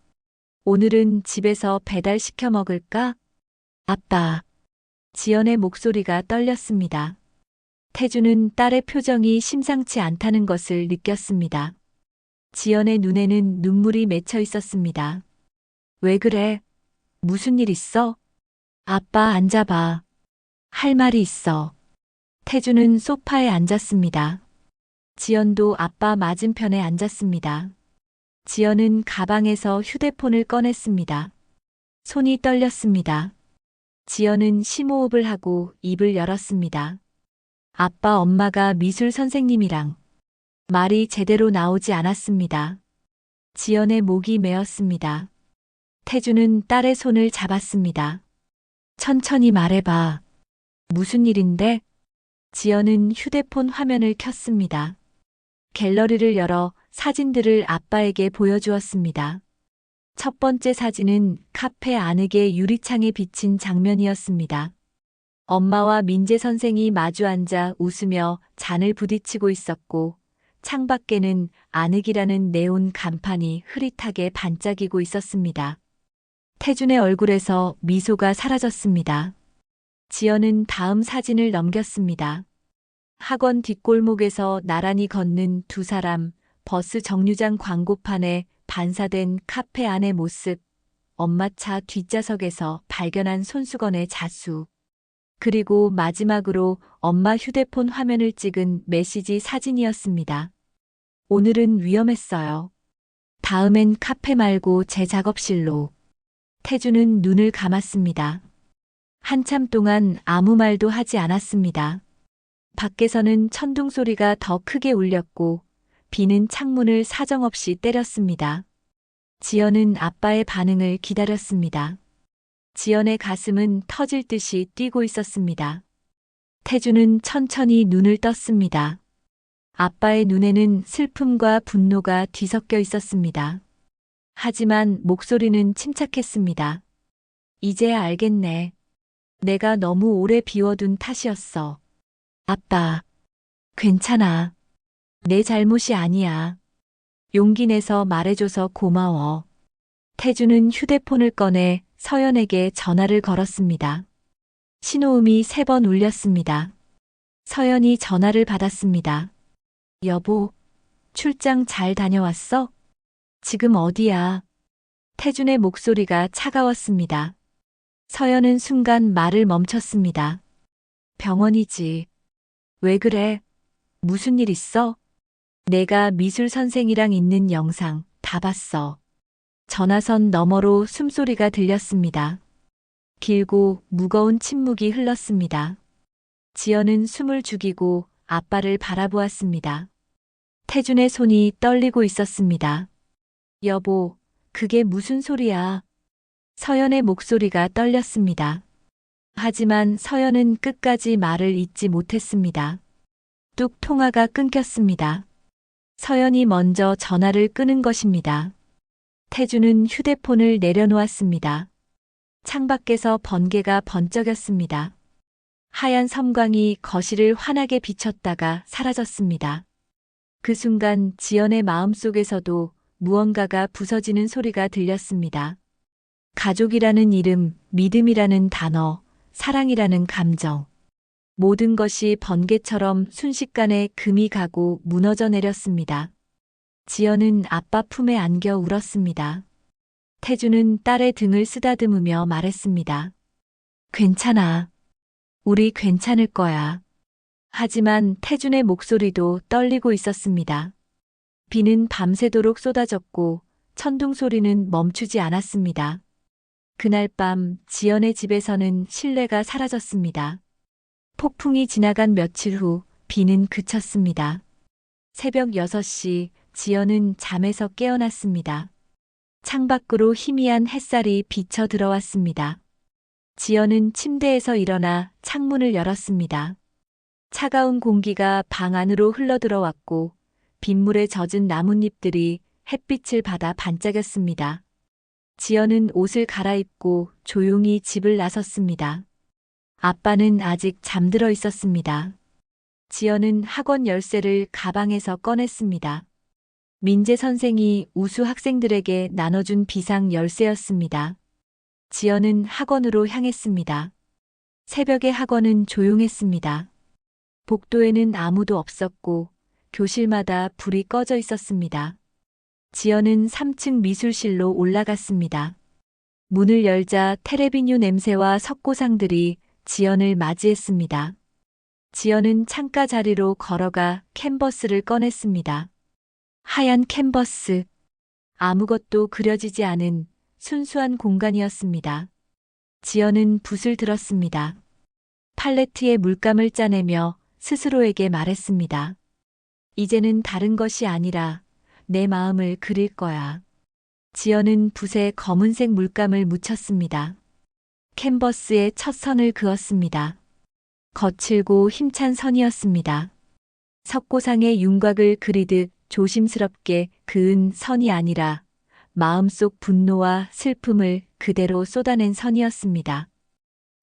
오늘은 집에서 배달시켜 먹을까? 아빠. 지연의 목소리가 떨렸습니다. 태주는 딸의 표정이 심상치 않다는 것을 느꼈습니다. 지연의 눈에는 눈물이 맺혀 있었습니다. 왜 그래? 무슨 일 있어? 아빠 앉아봐. 할 말이 있어. 태주는 소파에 앉았습니다. 지연도 아빠 맞은편에 앉았습니다. 지연은 가방에서 휴대폰을 꺼냈습니다. 손이 떨렸습니다. 지연은 심호흡을 하고 입을 열었습니다. 아빠 엄마가 미술 선생님이랑 말이 제대로 나오지 않았습니다. 지연의 목이 메었습니다. 태주는 딸의 손을 잡았습니다. 천천히 말해봐. 무슨 일인데? 지연은 휴대폰 화면을 켰습니다. 갤러리를 열어 사진들을 아빠에게 보여주었습니다. 첫 번째 사진은 카페 안흙의 유리창에 비친 장면이었습니다. 엄마와 민재 선생이 마주 앉아 웃으며 잔을 부딪히고 있었고 창밖에는 안흙이라는 네온 간판이 흐릿하게 반짝이고 있었습니다. 태준의 얼굴에서 미소가 사라졌습니다. 지연은 다음 사진을 넘겼습니다. 학원 뒷골목에서 나란히 걷는 두 사람, 버스 정류장 광고판에 반사된 카페 안의 모습, 엄마 차 뒷좌석에서 발견한 손수건의 자수, 그리고 마지막으로 엄마 휴대폰 화면을 찍은 메시지 사진이었습니다. 오늘은 위험했어요. 다음엔 카페 말고 제 작업실로. 태주는 눈을 감았습니다. 한참 동안 아무 말도 하지 않았습니다. 밖에서는 천둥 소리가 더 크게 울렸고 비는 창문을 사정없이 때렸습니다. 지연은 아빠의 반응을 기다렸습니다. 지연의 가슴은 터질 듯이 뛰고 있었습니다. 태주는 천천히 눈을 떴습니다. 아빠의 눈에는 슬픔과 분노가 뒤섞여 있었습니다. 하지만 목소리는 침착했습니다. 이제야 알겠네. 내가 너무 오래 비워둔 탓이었어. 아빠, 괜찮아. 내 잘못이 아니야. 용기 내서 말해줘서 고마워. 태주는 휴대폰을 꺼내 서연에게 전화를 걸었습니다. 신호음이 3번 울렸습니다. 서연이 전화를 받았습니다. 여보, 출장 잘 다녀왔어? 지금 어디야? 태준의 목소리가 차가웠습니다. 서연은 순간 말을 멈췄습니다. 병원이지. 왜 그래? 무슨 일 있어? 내가 미술 선생이랑 있는 영상 다 봤어. 전화선 너머로 숨소리가 들렸습니다. 길고 무거운 침묵이 흘렀습니다. 지연은 숨을 죽이고 아빠를 바라보았습니다. 태준의 손이 떨리고 있었습니다. 여보, 그게 무슨 소리야? 서연의 목소리가 떨렸습니다. 하지만 서연은 끝까지 말을 잇지 못했습니다. 뚝 통화가 끊겼습니다. 서연이 먼저 전화를 끄는 것입니다. 태준은 휴대폰을 내려놓았습니다. 창밖에서 번개가 번쩍였습니다. 하얀 섬광이 거실을 환하게 비쳤다가 사라졌습니다. 그 순간 지연의 마음속에서도 무언가가 부서지는 소리가 들렸습니다. 가족이라는 이름, 믿음이라는 단어, 사랑이라는 감정. 모든 것이 번개처럼 순식간에 금이 가고 무너져 내렸습니다. 지연은 아빠 품에 안겨 울었습니다. 태주는 딸의 등을 쓰다듬으며 말했습니다. 괜찮아. 우리 괜찮을 거야. 하지만 태준의 목소리도 떨리고 있었습니다. 비는 밤새도록 쏟아졌고 천둥 소리는 멈추지 않았습니다. 그날 밤 지연의 집에서는 신뢰가 사라졌습니다. 폭풍이 지나간 며칠 후 비는 그쳤습니다. 새벽 6시 지연은 잠에서 깨어났습니다. 창밖으로 희미한 햇살이 비쳐 들어왔습니다. 지연은 침대에서 일어나 창문을 열었습니다. 차가운 공기가 방 안으로 흘러들어왔고 빗물에 젖은 나뭇잎들이 햇빛을 받아 반짝였습니다. 지연은 옷을 갈아입고 조용히 집을 나섰습니다. 아빠는 아직 잠들어 있었습니다. 지연은 학원 열쇠를 가방에서 꺼냈습니다. 민재 선생이 우수 학생들에게 나눠준 비상 열쇠였습니다. 지연은 학원으로 향했습니다. 새벽의 학원은 조용했습니다. 복도에는 아무도 없었고 교실마다 불이 꺼져 있었습니다. 지연은 3층 미술실로 올라갔습니다. 문을 열자 테레비뉴 냄새와 석고상들이 지연을 맞이했습니다. 지연은 창가 자리로 걸어가 캔버스를 꺼냈습니다. 하얀 캔버스. 아무것도 그려지지 않은 순수한 공간이었습니다. 지연은 붓을 들었습니다. 팔레트에 물감을 짜내며 스스로에게 말했습니다. 이제는 다른 것이 아니라 내 마음을 그릴 거야. 지연은 붓에 검은색 물감을 묻혔습니다. 캔버스에 첫 선을 그었습니다. 거칠고 힘찬 선이었습니다. 석고상의 윤곽을 그리듯 조심스럽게 그은 선이 아니라 마음속 분노와 슬픔을 그대로 쏟아낸 선이었습니다.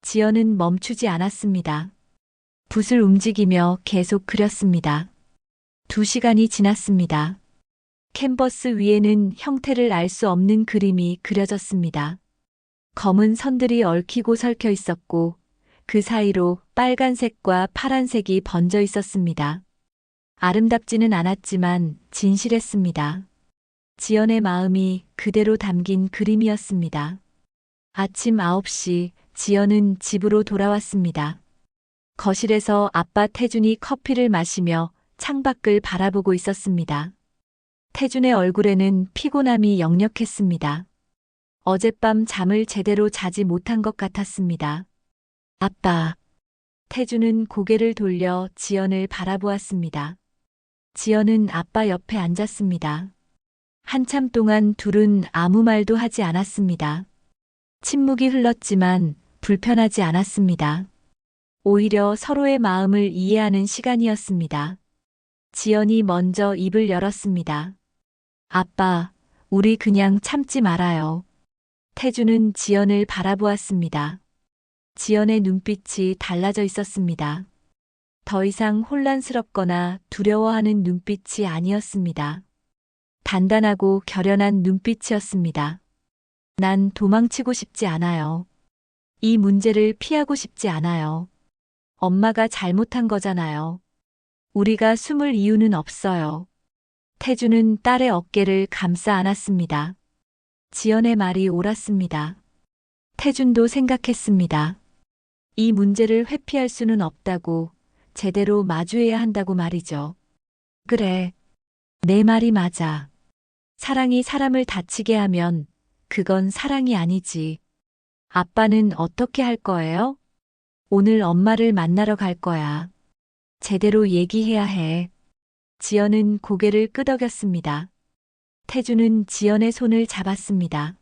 지연은 멈추지 않았습니다. 붓을 움직이며 계속 그렸습니다. 2시간이 지났습니다. 캔버스 위에는 형태를 알 수 없는 그림이 그려졌습니다. 검은 선들이 얽히고 설켜 있었고 그 사이로 빨간색과 파란색이 번져 있었습니다. 아름답지는 않았지만 진실했습니다. 지연의 마음이 그대로 담긴 그림이었습니다. 아침 9시 지연은 집으로 돌아왔습니다. 거실에서 아빠 태준이 커피를 마시며 창밖을 바라보고 있었습니다. 태준의 얼굴에는 피곤함이 역력했습니다. 어젯밤 잠을 제대로 자지 못한 것 같았습니다. 아빠. 태준은 고개를 돌려 지연을 바라보았습니다. 지연은 아빠 옆에 앉았습니다. 한참 동안 둘은 아무 말도 하지 않았습니다. 침묵이 흘렀지만 불편하지 않았습니다. 오히려 서로의 마음을 이해하는 시간이었습니다. 지연이 먼저 입을 열었습니다. 아빠, 우리 그냥 참지 말아요. 태준은 지연을 바라보았습니다. 지연의 눈빛이 달라져 있었습니다. 더 이상 혼란스럽거나 두려워하는 눈빛이 아니었습니다. 단단하고 결연한 눈빛이었습니다. 난 도망치고 싶지 않아요. 이 문제를 피하고 싶지 않아요. 엄마가 잘못한 거잖아요. 우리가 숨을 이유는 없어요. 태준은 딸의 어깨를 감싸 안았습니다. 지연의 말이 옳았습니다. 태준도 생각했습니다. 이 문제를 회피할 수는 없다고, 제대로 마주해야 한다고 말이죠. 그래, 내 말이 맞아. 사랑이 사람을 다치게 하면 그건 사랑이 아니지. 아빠는 어떻게 할 거예요? 오늘 엄마를 만나러 갈 거야. 제대로 얘기해야 해. 지연은 고개를 끄덕였습니다. 태주는 지연의 손을 잡았습니다.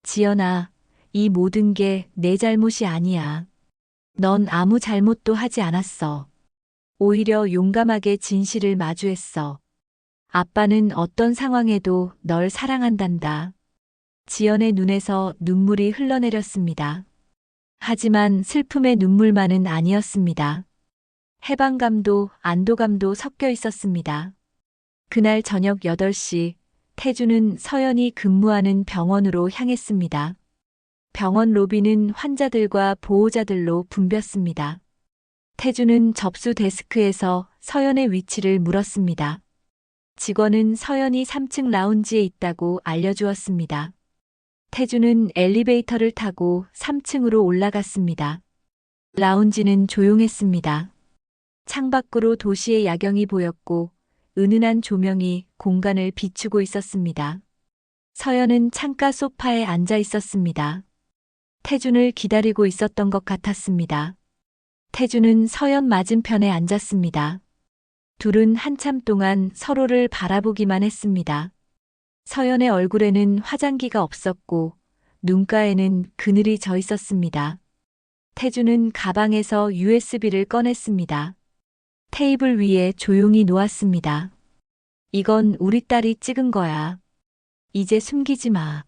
지연아, 이 모든 게 내 잘못이 아니야. 넌 아무 잘못도 하지 않았어. 오히려 용감하게 진실을 마주했어. 아빠는 어떤 상황에도 널 사랑한단다. 지연의 눈에서 눈물이 흘러내렸습니다. 하지만 슬픔의 눈물만은 아니었습니다. 해방감도 안도감도 섞여 있었습니다. 그날 저녁 8시, 태주는 서연이 근무하는 병원으로 향했습니다. 병원 로비는 환자들과 보호자들로 붐볐습니다. 태주는 접수 데스크에서 서연의 위치를 물었습니다. 직원은 서연이 3층 라운지에 있다고 알려주었습니다. 태주는 엘리베이터를 타고 3층으로 올라갔습니다. 라운지는 조용했습니다. 창밖으로 도시의 야경이 보였고 은은한 조명이 공간을 비추고 있었습니다. 서연은 창가 소파에 앉아 있었습니다. 태준을 기다리고 있었던 것 같았습니다. 태준은 서연 맞은편에 앉았습니다. 둘은 한참 동안 서로를 바라보기만 했습니다. 서연의 얼굴에는 화장기가 없었고 눈가에는 그늘이 져 있었습니다. 태준은 가방에서 USB를 꺼냈습니다. 테이블 위에 조용히 놓았습니다. 이건 우리 딸이 찍은 거야. 이제 숨기지 마.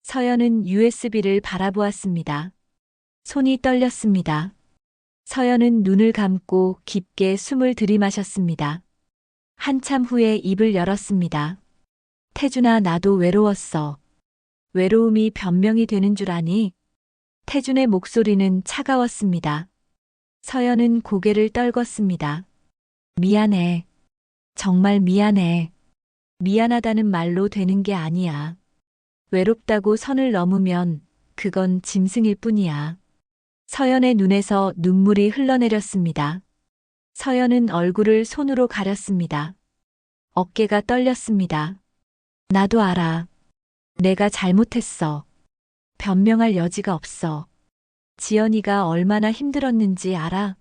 서연은 USB를 바라보았습니다. 손이 떨렸습니다. 서연은 눈을 감고 깊게 숨을 들이마셨습니다. 한참 후에 입을 열었습니다. 태준아, 나도 외로웠어. 외로움이 변명이 되는 줄 아니? 태준의 목소리는 차가웠습니다. 서연은 고개를 떨궜습니다. 미안해. 정말 미안해. 미안하다는 말로 되는 게 아니야. 외롭다고 선을 넘으면 그건 짐승일 뿐이야. 서연의 눈에서 눈물이 흘러내렸습니다. 서연은 얼굴을 손으로 가렸습니다. 어깨가 떨렸습니다. 나도 알아. 내가 잘못했어. 변명할 여지가 없어. 지연이가 얼마나 힘들었는지 알아?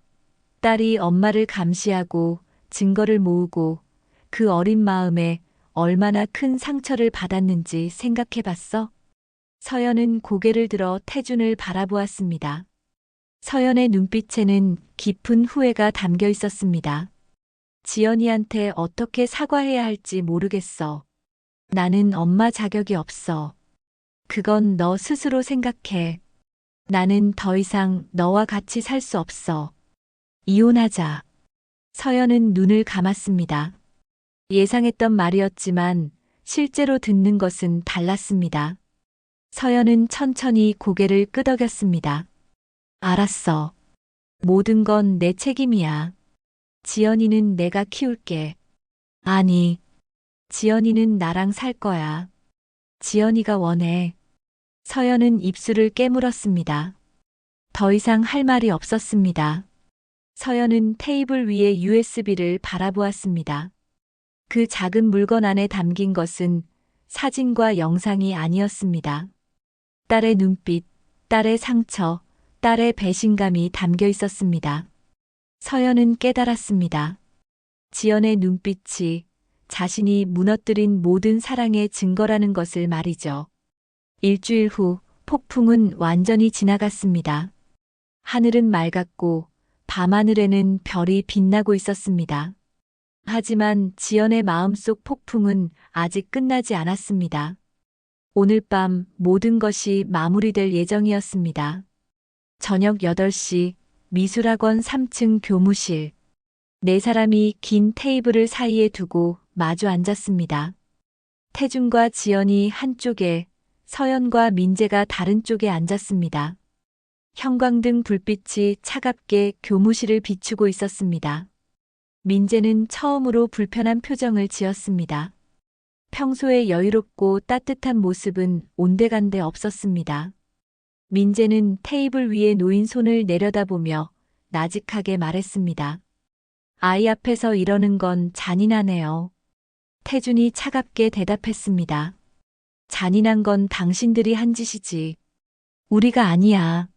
딸이 엄마를 감시하고 증거를 모으고 그 어린 마음에 얼마나 큰 상처를 받았는지 생각해 봤어? 서연은 고개를 들어 태준을 바라보았습니다. 서연의 눈빛에는 깊은 후회가 담겨 있었습니다. 지연이한테 어떻게 사과해야 할지 모르겠어. 나는 엄마 자격이 없어. 그건 너 스스로 생각해. 나는 더 이상 너와 같이 살 수 없어. 이혼하자. 서연은 눈을 감았습니다. 예상했던 말이었지만 실제로 듣는 것은 달랐습니다. 서연은 천천히 고개를 끄덕였습니다. 알았어. 모든 건 내 책임이야. 지연이는 내가 키울게. 아니, 지연이는 나랑 살 거야. 지연이가 원해. 서연은 입술을 깨물었습니다. 더 이상 할 말이 없었습니다. 서연은 테이블 위에 USB를 바라보았습니다. 그 작은 물건 안에 담긴 것은 사진과 영상이 아니었습니다. 딸의 눈빛, 딸의 상처, 딸의 배신감이 담겨 있었습니다. 서연은 깨달았습니다. 지연의 눈빛이 자신이 무너뜨린 모든 사랑의 증거라는 것을 말이죠. 일주일 후 폭풍은 완전히 지나갔습니다. 하늘은 맑았고 밤하늘에는 별이 빛나고 있었습니다. 하지만 지연의 마음속 폭풍은 아직 끝나지 않았습니다. 오늘 밤 모든 것이 마무리될 예정이었습니다. 저녁 8시 미술학원 3층 교무실. 네 사람이 긴 테이블을 사이에 두고 마주 앉았습니다. 태준과 지연이 한쪽에, 서연과 민재가 다른 쪽에 앉았습니다. 형광등 불빛이 차갑게 교무실을 비추고 있었습니다. 민재는 처음으로 불편한 표정을 지었습니다. 평소에 여유롭고 따뜻한 모습은 온데간데 없었습니다. 민재는 테이블 위에 놓인 손을 내려다보며 나직하게 말했습니다. 아이 앞에서 이러는 건 잔인하네요. 태준이 차갑게 대답했습니다. 잔인한 건 당신들이 한 짓이지. 우리가 아니야.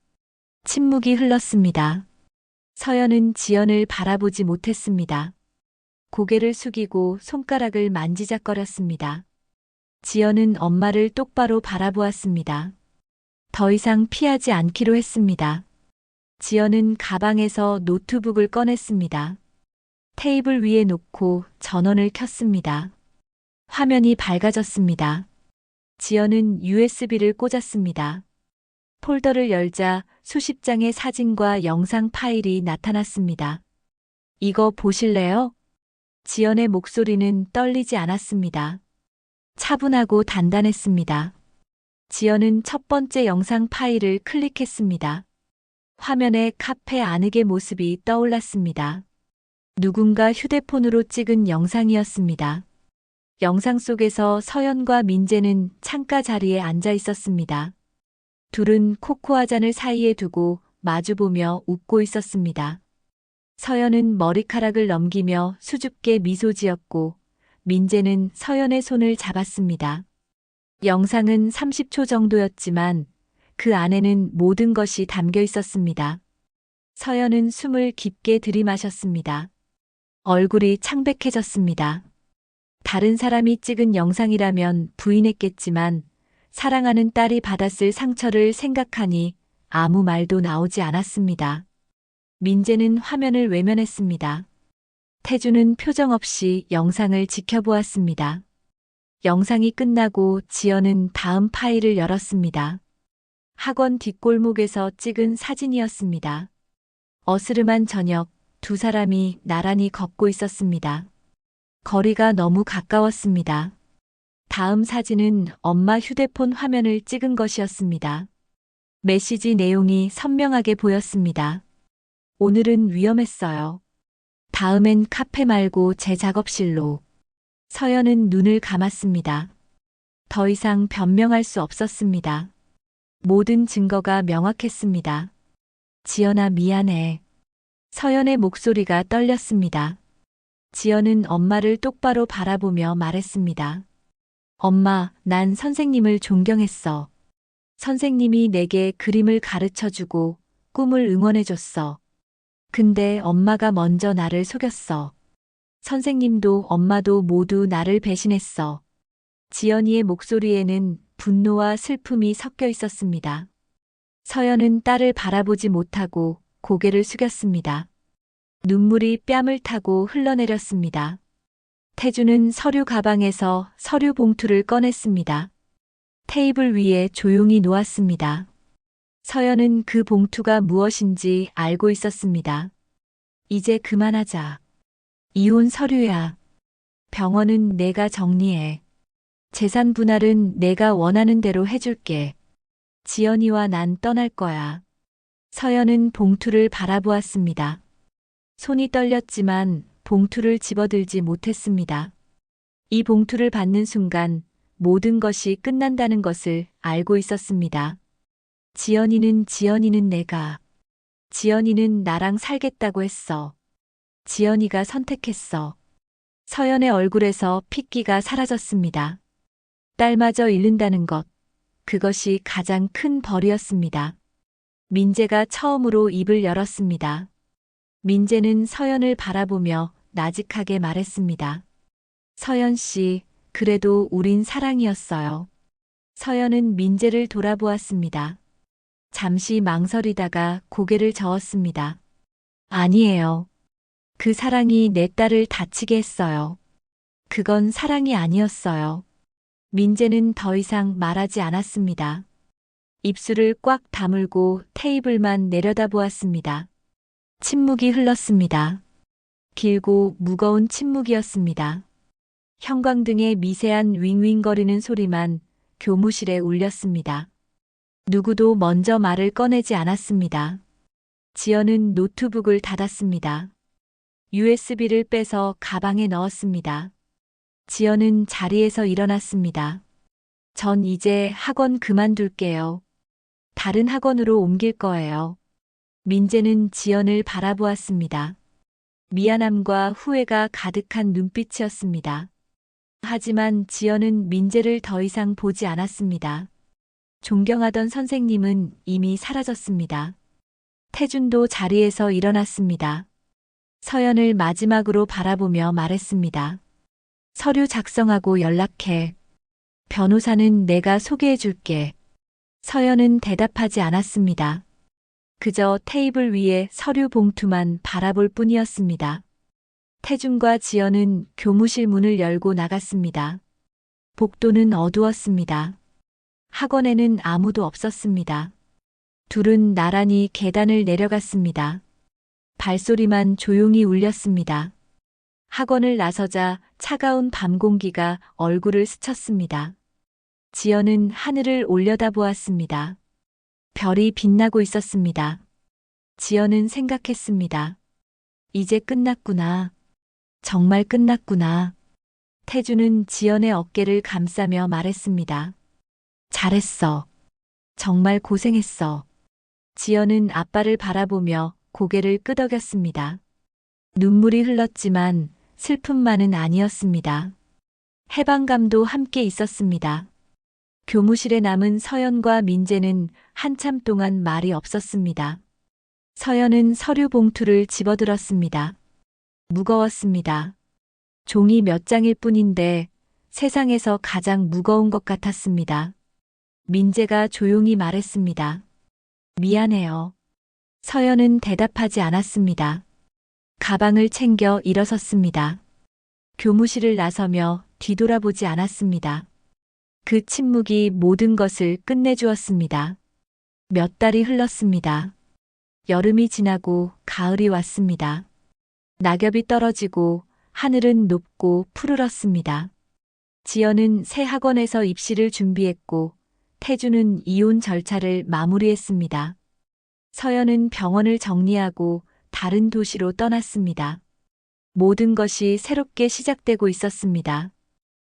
침묵이 흘렀습니다. 서연은 지연을 바라보지 못했습니다. 고개를 숙이고 손가락을 만지작거렸습니다. 지연은 엄마를 똑바로 바라보았습니다. 더 이상 피하지 않기로 했습니다. 지연은 가방에서 노트북을 꺼냈습니다. 테이블 위에 놓고 전원을 켰습니다. 화면이 밝아졌습니다. 지연은 USB를 꽂았습니다. 폴더를 열자 수십 장의 사진과 영상 파일이 나타났습니다. 이거 보실래요? 지연의 목소리는 떨리지 않았습니다. 차분하고 단단했습니다. 지연은 첫 번째 영상 파일을 클릭했습니다. 화면에 카페 아늑의 모습이 떠올랐습니다. 누군가 휴대폰으로 찍은 영상이었습니다. 영상 속에서 서연과 민재는 창가 자리에 앉아 있었습니다. 둘은 코코아 잔을 사이에 두고 마주보며 웃고 있었습니다. 서연은 머리카락을 넘기며 수줍게 미소 지었고 민재는 서연의 손을 잡았습니다. 영상은 30초 정도였지만 그 안에는 모든 것이 담겨 있었습니다. 서연은 숨을 깊게 들이마셨습니다. 얼굴이 창백해졌습니다. 다른 사람이 찍은 영상이라면 부인했겠지만 사랑하는 딸이 받았을 상처를 생각하니 아무 말도 나오지 않았습니다. 민재는 화면을 외면했습니다. 태주는 표정 없이 영상을 지켜보았습니다. 영상이 끝나고 지연은 다음 파일을 열었습니다. 학원 뒷골목에서 찍은 사진이었습니다. 어스름한 저녁, 두 사람이 나란히 걷고 있었습니다. 거리가 너무 가까웠습니다. 다음 사진은 엄마 휴대폰 화면을 찍은 것이었습니다. 메시지 내용이 선명하게 보였습니다. 오늘은 위험했어요. 다음엔 카페 말고 제 작업실로. 서연은 눈을 감았습니다. 더 이상 변명할 수 없었습니다. 모든 증거가 명확했습니다. 지연아, 미안해. 서연의 목소리가 떨렸습니다. 지연은 엄마를 똑바로 바라보며 말했습니다. 엄마, 난 선생님을 존경했어. 선생님이 내게 그림을 가르쳐주고 꿈을 응원해줬어. 근데 엄마가 먼저 나를 속였어. 선생님도 엄마도 모두 나를 배신했어. 지연이의 목소리에는 분노와 슬픔이 섞여 있었습니다. 서연은 딸을 바라보지 못하고 고개를 숙였습니다. 눈물이 뺨을 타고 흘러내렸습니다. 태주는 서류 가방에서 서류 봉투를 꺼냈습니다. 테이블 위에 조용히 놓았습니다. 서연은 그 봉투가 무엇인지 알고 있었습니다. 이제 그만하자. 이혼 서류야. 병원은 내가 정리해. 재산 분할은 내가 원하는 대로 해줄게. 지연이와 난 떠날 거야. 서연은 봉투를 바라보았습니다. 손이 떨렸지만 봉투를 집어들지 못했습니다. 이 봉투를 받는 순간 모든 것이 끝난다는 것을 알고 있었습니다. 지연이는 내가. 지연이는 나랑 살겠다고 했어. 지연이가 선택했어. 서연의 얼굴에서 핏기가 사라졌습니다. 딸마저 잃는다는 것. 그것이 가장 큰 벌이었습니다. 민재가 처음으로 입을 열었습니다. 민재는 서연을 바라보며 나직하게 말했습니다. 서연 씨, 그래도 우린 사랑이었어요. 서연은 민재를 돌아보았습니다. 잠시 망설이다가 고개를 저었습니다. 아니에요. 그 사랑이 내 딸을 다치게 했어요. 그건 사랑이 아니었어요. 민재는 더 이상 말하지 않았습니다. 입술을 꽉 다물고 테이블만 내려다보았습니다. 침묵이 흘렀습니다. 길고 무거운 침묵이었습니다. 형광등의 미세한 윙윙거리는 소리만 교무실에 울렸습니다. 누구도 먼저 말을 꺼내지 않았습니다. 지연은 노트북을 닫았습니다. USB를 빼서 가방에 넣었습니다. 지연은 자리에서 일어났습니다. 전 이제 학원 그만둘게요. 다른 학원으로 옮길 거예요. 민재는 지연을 바라보았습니다. 미안함과 후회가 가득한 눈빛이었습니다. 하지만 지연은 민재를 더 이상 보지 않았습니다. 존경하던 선생님은 이미 사라졌습니다. 태준도 자리에서 일어났습니다. 서연을 마지막으로 바라보며 말했습니다. 서류 작성하고 연락해. 변호사는 내가 소개해 줄게. 서연은 대답하지 않았습니다. 그저 테이블 위에 서류 봉투만 바라볼 뿐이었습니다. 태준과 지연은 교무실 문을 열고 나갔습니다. 복도는 어두웠습니다. 학원에는 아무도 없었습니다. 둘은 나란히 계단을 내려갔습니다. 발소리만 조용히 울렸습니다. 학원을 나서자 차가운 밤 공기가 얼굴을 스쳤습니다. 지연은 하늘을 올려다보았습니다. 별이 빛나고 있었습니다. 지연은 생각했습니다. 이제 끝났구나. 정말 끝났구나. 태준은 지연의 어깨를 감싸며 말했습니다. 잘했어. 정말 고생했어. 지연은 아빠를 바라보며 고개를 끄덕였습니다. 눈물이 흘렀지만 슬픔만은 아니었습니다. 해방감도 함께 있었습니다. 교무실에 남은 서연과 민재는 한참 동안 말이 없었습니다. 서연은 서류 봉투를 집어들었습니다. 무거웠습니다. 종이 몇 장일 뿐인데 세상에서 가장 무거운 것 같았습니다. 민재가 조용히 말했습니다. 미안해요. 서연은 대답하지 않았습니다. 가방을 챙겨 일어섰습니다. 교무실을 나서며 뒤돌아보지 않았습니다. 그 침묵이 모든 것을 끝내주었습니다. 몇 달이 흘렀습니다. 여름이 지나고 가을이 왔습니다. 낙엽이 떨어지고 하늘은 높고 푸르렀습니다. 지연은 새 학원에서 입시를 준비했고 태준은 이혼 절차를 마무리했습니다. 서연은 병원을 정리하고 다른 도시로 떠났습니다. 모든 것이 새롭게 시작되고 있었습니다.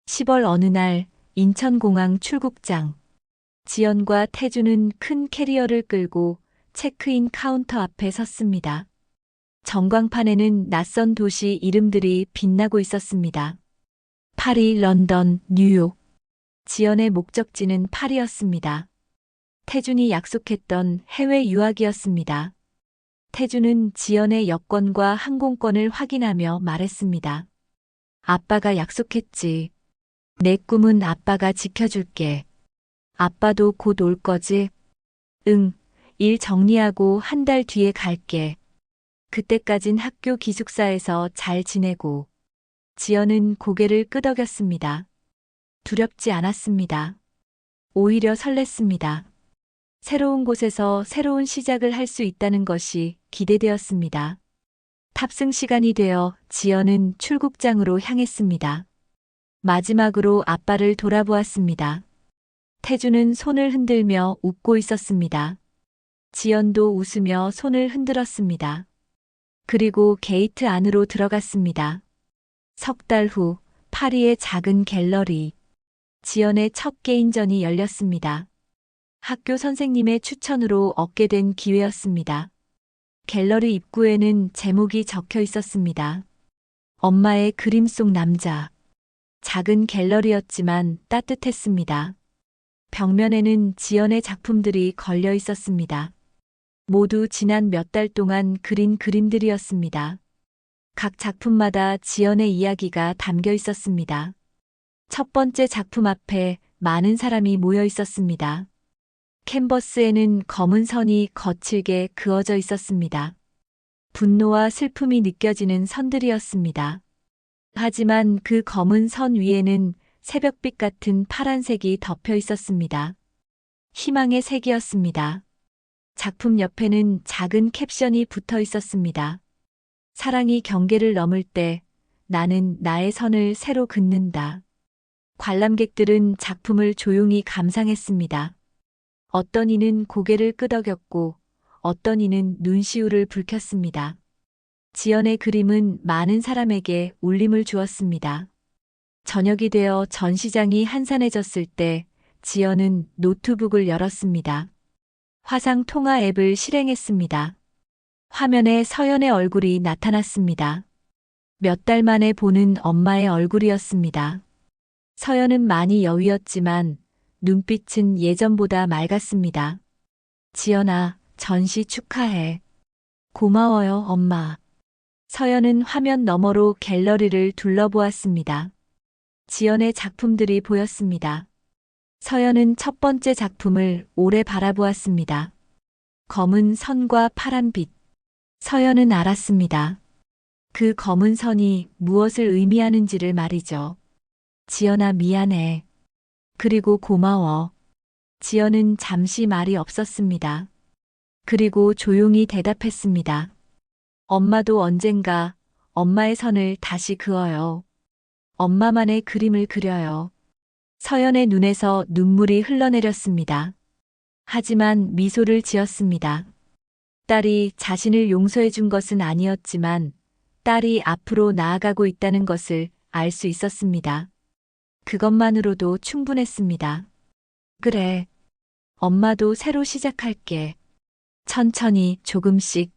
10월 어느 날 인천공항 출국장. 지연과 태준은 큰 캐리어를 끌고 체크인 카운터 앞에 섰습니다. 전광판에는 낯선 도시 이름들이 빛나고 있었습니다. 파리, 런던, 뉴욕. 지연의 목적지는 파리였습니다. 태준이 약속했던 해외 유학이었습니다. 태준은 지연의 여권과 항공권을 확인하며 말했습니다. 아빠가 약속했지. 내 꿈은 아빠가 지켜줄게. 아빠도 곧 올 거지? 응, 일 정리하고 한 달 뒤에 갈게. 그때까진 학교 기숙사에서 잘 지내고. 지연은 고개를 끄덕였습니다. 두렵지 않았습니다. 오히려 설렜습니다. 새로운 곳에서 새로운 시작을 할 수 있다는 것이 기대되었습니다. 탑승 시간이 되어 지연은 출국장으로 향했습니다. 마지막으로 아빠를 돌아보았습니다. 태준은 손을 흔들며 웃고 있었습니다. 지연도 웃으며 손을 흔들었습니다. 그리고 게이트 안으로 들어갔습니다. 석 달 후 파리의 작은 갤러리. 지연의 첫 개인전이 열렸습니다. 학교 선생님의 추천으로 얻게 된 기회였습니다. 갤러리 입구에는 제목이 적혀 있었습니다. 엄마의 그림 속 남자. 작은 갤러리였지만 따뜻했습니다. 벽면에는 지연의 작품들이 걸려 있었습니다. 모두 지난 몇 달 동안 그린 그림들이었습니다. 각 작품마다 지연의 이야기가 담겨 있었습니다. 첫 번째 작품 앞에 많은 사람이 모여 있었습니다. 캔버스에는 검은 선이 거칠게 그어져 있었습니다. 분노와 슬픔이 느껴지는 선들이었습니다. 하지만 그 검은 선 위에는 새벽빛 같은 파란색이 덮여 있었습니다. 희망의 색이었습니다. 작품 옆에는 작은 캡션이 붙어 있었습니다. 사랑이 경계를 넘을 때 나는 나의 선을 새로 긋는다. 관람객들은 작품을 조용히 감상했습니다. 어떤 이는 고개를 끄덕였고 어떤 이는 눈시울을 붉혔습니다. 지연의 그림은 많은 사람에게 울림을 주었습니다. 저녁이 되어 전시장이 한산해졌을 때 지연은 노트북을 열었습니다. 화상 통화 앱을 실행했습니다. 화면에 서연의 얼굴이 나타났습니다. 몇 달 만에 보는 엄마의 얼굴이었습니다. 서연은 많이 여위었지만 눈빛은 예전보다 맑았습니다. 지연아, 전시 축하해. 고마워요, 엄마. 서연은 화면 너머로 갤러리를 둘러보았습니다. 지연의 작품들이 보였습니다. 서연은 첫 번째 작품을 오래 바라보았습니다. 검은 선과 파란 빛. 서연은 알았습니다. 그 검은 선이 무엇을 의미하는지를 말이죠. 지연아, 미안해. 그리고 고마워. 지연은 잠시 말이 없었습니다. 그리고 조용히 대답했습니다. 엄마도 언젠가 엄마의 선을 다시 그어요. 엄마만의 그림을 그려요. 서연의 눈에서 눈물이 흘러내렸습니다. 하지만 미소를 지었습니다. 딸이 자신을 용서해 준 것은 아니었지만 딸이 앞으로 나아가고 있다는 것을 알 수 있었습니다. 그것만으로도 충분했습니다. 그래. 엄마도 새로 시작할게. 천천히 조금씩.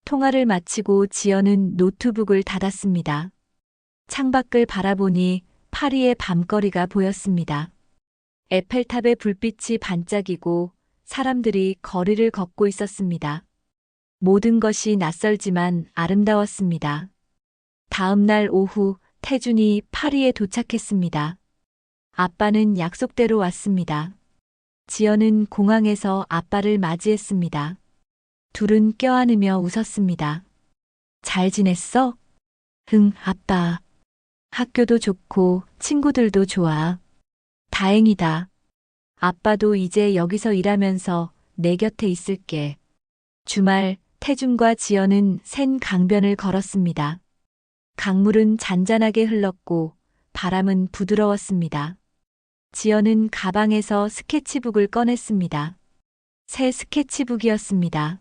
통화를 마치고 지연은 노트북을 닫았습니다. 창밖을 바라보니 파리의 밤거리가 보였습니다. 에펠탑의 불빛이 반짝이고 사람들이 거리를 걷고 있었습니다. 모든 것이 낯설지만 아름다웠습니다. 다음 날 오후 태준이 파리에 도착했습니다. 아빠는 약속대로 왔습니다. 지연은 공항에서 아빠를 맞이했습니다. 둘은 껴안으며 웃었습니다. 잘 지냈어? 응, 아빠. 학교도 좋고 친구들도 좋아. 다행이다. 아빠도 이제 여기서 일하면서 내 곁에 있을게. 주말 태준과 지연은 센 강변을 걸었습니다. 강물은 잔잔하게 흘렀고 바람은 부드러웠습니다. 지연은 가방에서 스케치북을 꺼냈습니다. 새 스케치북이었습니다.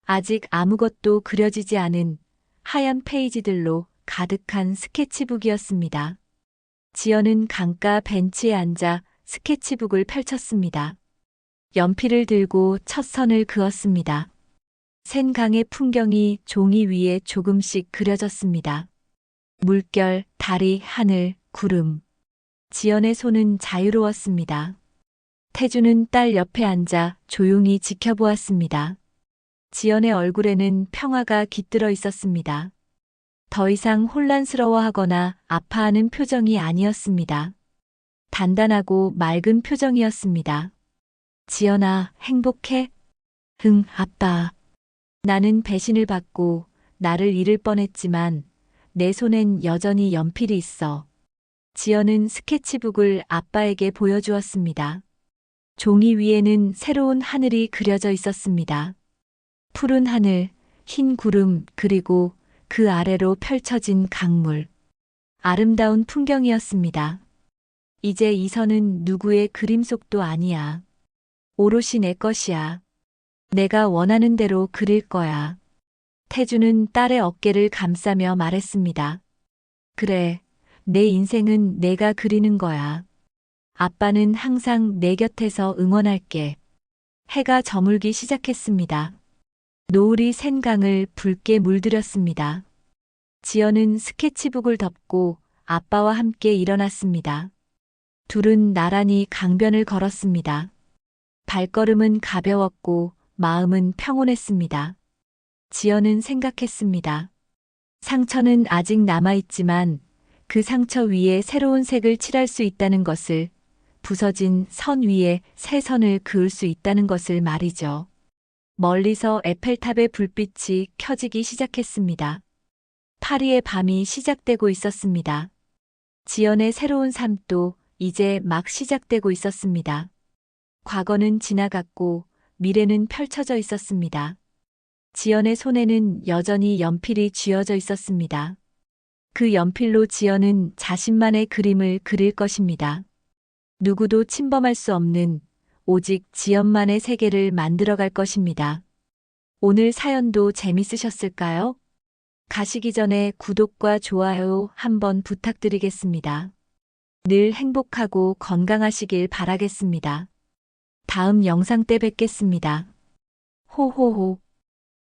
아직 아무것도 그려지지 않은 하얀 페이지들로 가득한 스케치북이었습니다. 지연은 강가 벤치에 앉아 스케치북을 펼쳤습니다. 연필을 들고 첫 선을 그었습니다. 센 강의 풍경이 종이 위에 조금씩 그려졌습니다. 물결, 다리, 하늘, 구름. 지연의 손은 자유로웠습니다. 태주는 딸 옆에 앉아 조용히 지켜보았습니다. 지연의 얼굴에는 평화가 깃들어 있었습니다. 더 이상 혼란스러워하거나 아파하는 표정이 아니었습니다. 단단하고 맑은 표정이었습니다. 지연아, 행복해? 응, 아빠. 나는 배신을 받고 나를 잃을 뻔했지만 내 손엔 여전히 연필이 있어. 지연은 스케치북을 아빠에게 보여주었습니다. 종이 위에는 새로운 하늘이 그려져 있었습니다. 푸른 하늘, 흰 구름, 그리고 그 아래로 펼쳐진 강물. 아름다운 풍경이었습니다. 이제 이 선은 누구의 그림 속도 아니야. 오롯이 내 것이야. 내가 원하는 대로 그릴 거야. 태주는 딸의 어깨를 감싸며 말했습니다. 그래, 내 인생은 내가 그리는 거야. 아빠는 항상 내 곁에서 응원할게. 해가 저물기 시작했습니다. 노을이 샌 강을 붉게 물들였습니다. 지연은 스케치북을 덮고 아빠와 함께 일어났습니다. 둘은 나란히 강변을 걸었습니다. 발걸음은 가벼웠고 마음은 평온했습니다. 지연은 생각했습니다. 상처는 아직 남아있지만 그 상처 위에 새로운 색을 칠할 수 있다는 것을, 부서진 선 위에 새 선을 그을 수 있다는 것을 말이죠. 멀리서 에펠탑의 불빛이 켜지기 시작했습니다. 파리의 밤이 시작되고 있었습니다. 지연의 새로운 삶도 이제 막 시작되고 있었습니다. 과거는 지나갔고 미래는 펼쳐져 있었습니다. 지연의 손에는 여전히 연필이 쥐어져 있었습니다. 그 연필로 지연은 자신만의 그림을 그릴 것입니다. 누구도 침범할 수 없는 오직 지연만의 세계를 만들어갈 것입니다. 오늘 사연도 재밌으셨을까요? 가시기 전에 구독과 좋아요 한번 부탁드리겠습니다. 늘 행복하고 건강하시길 바라겠습니다. 다음 영상 때 뵙겠습니다. 호호호.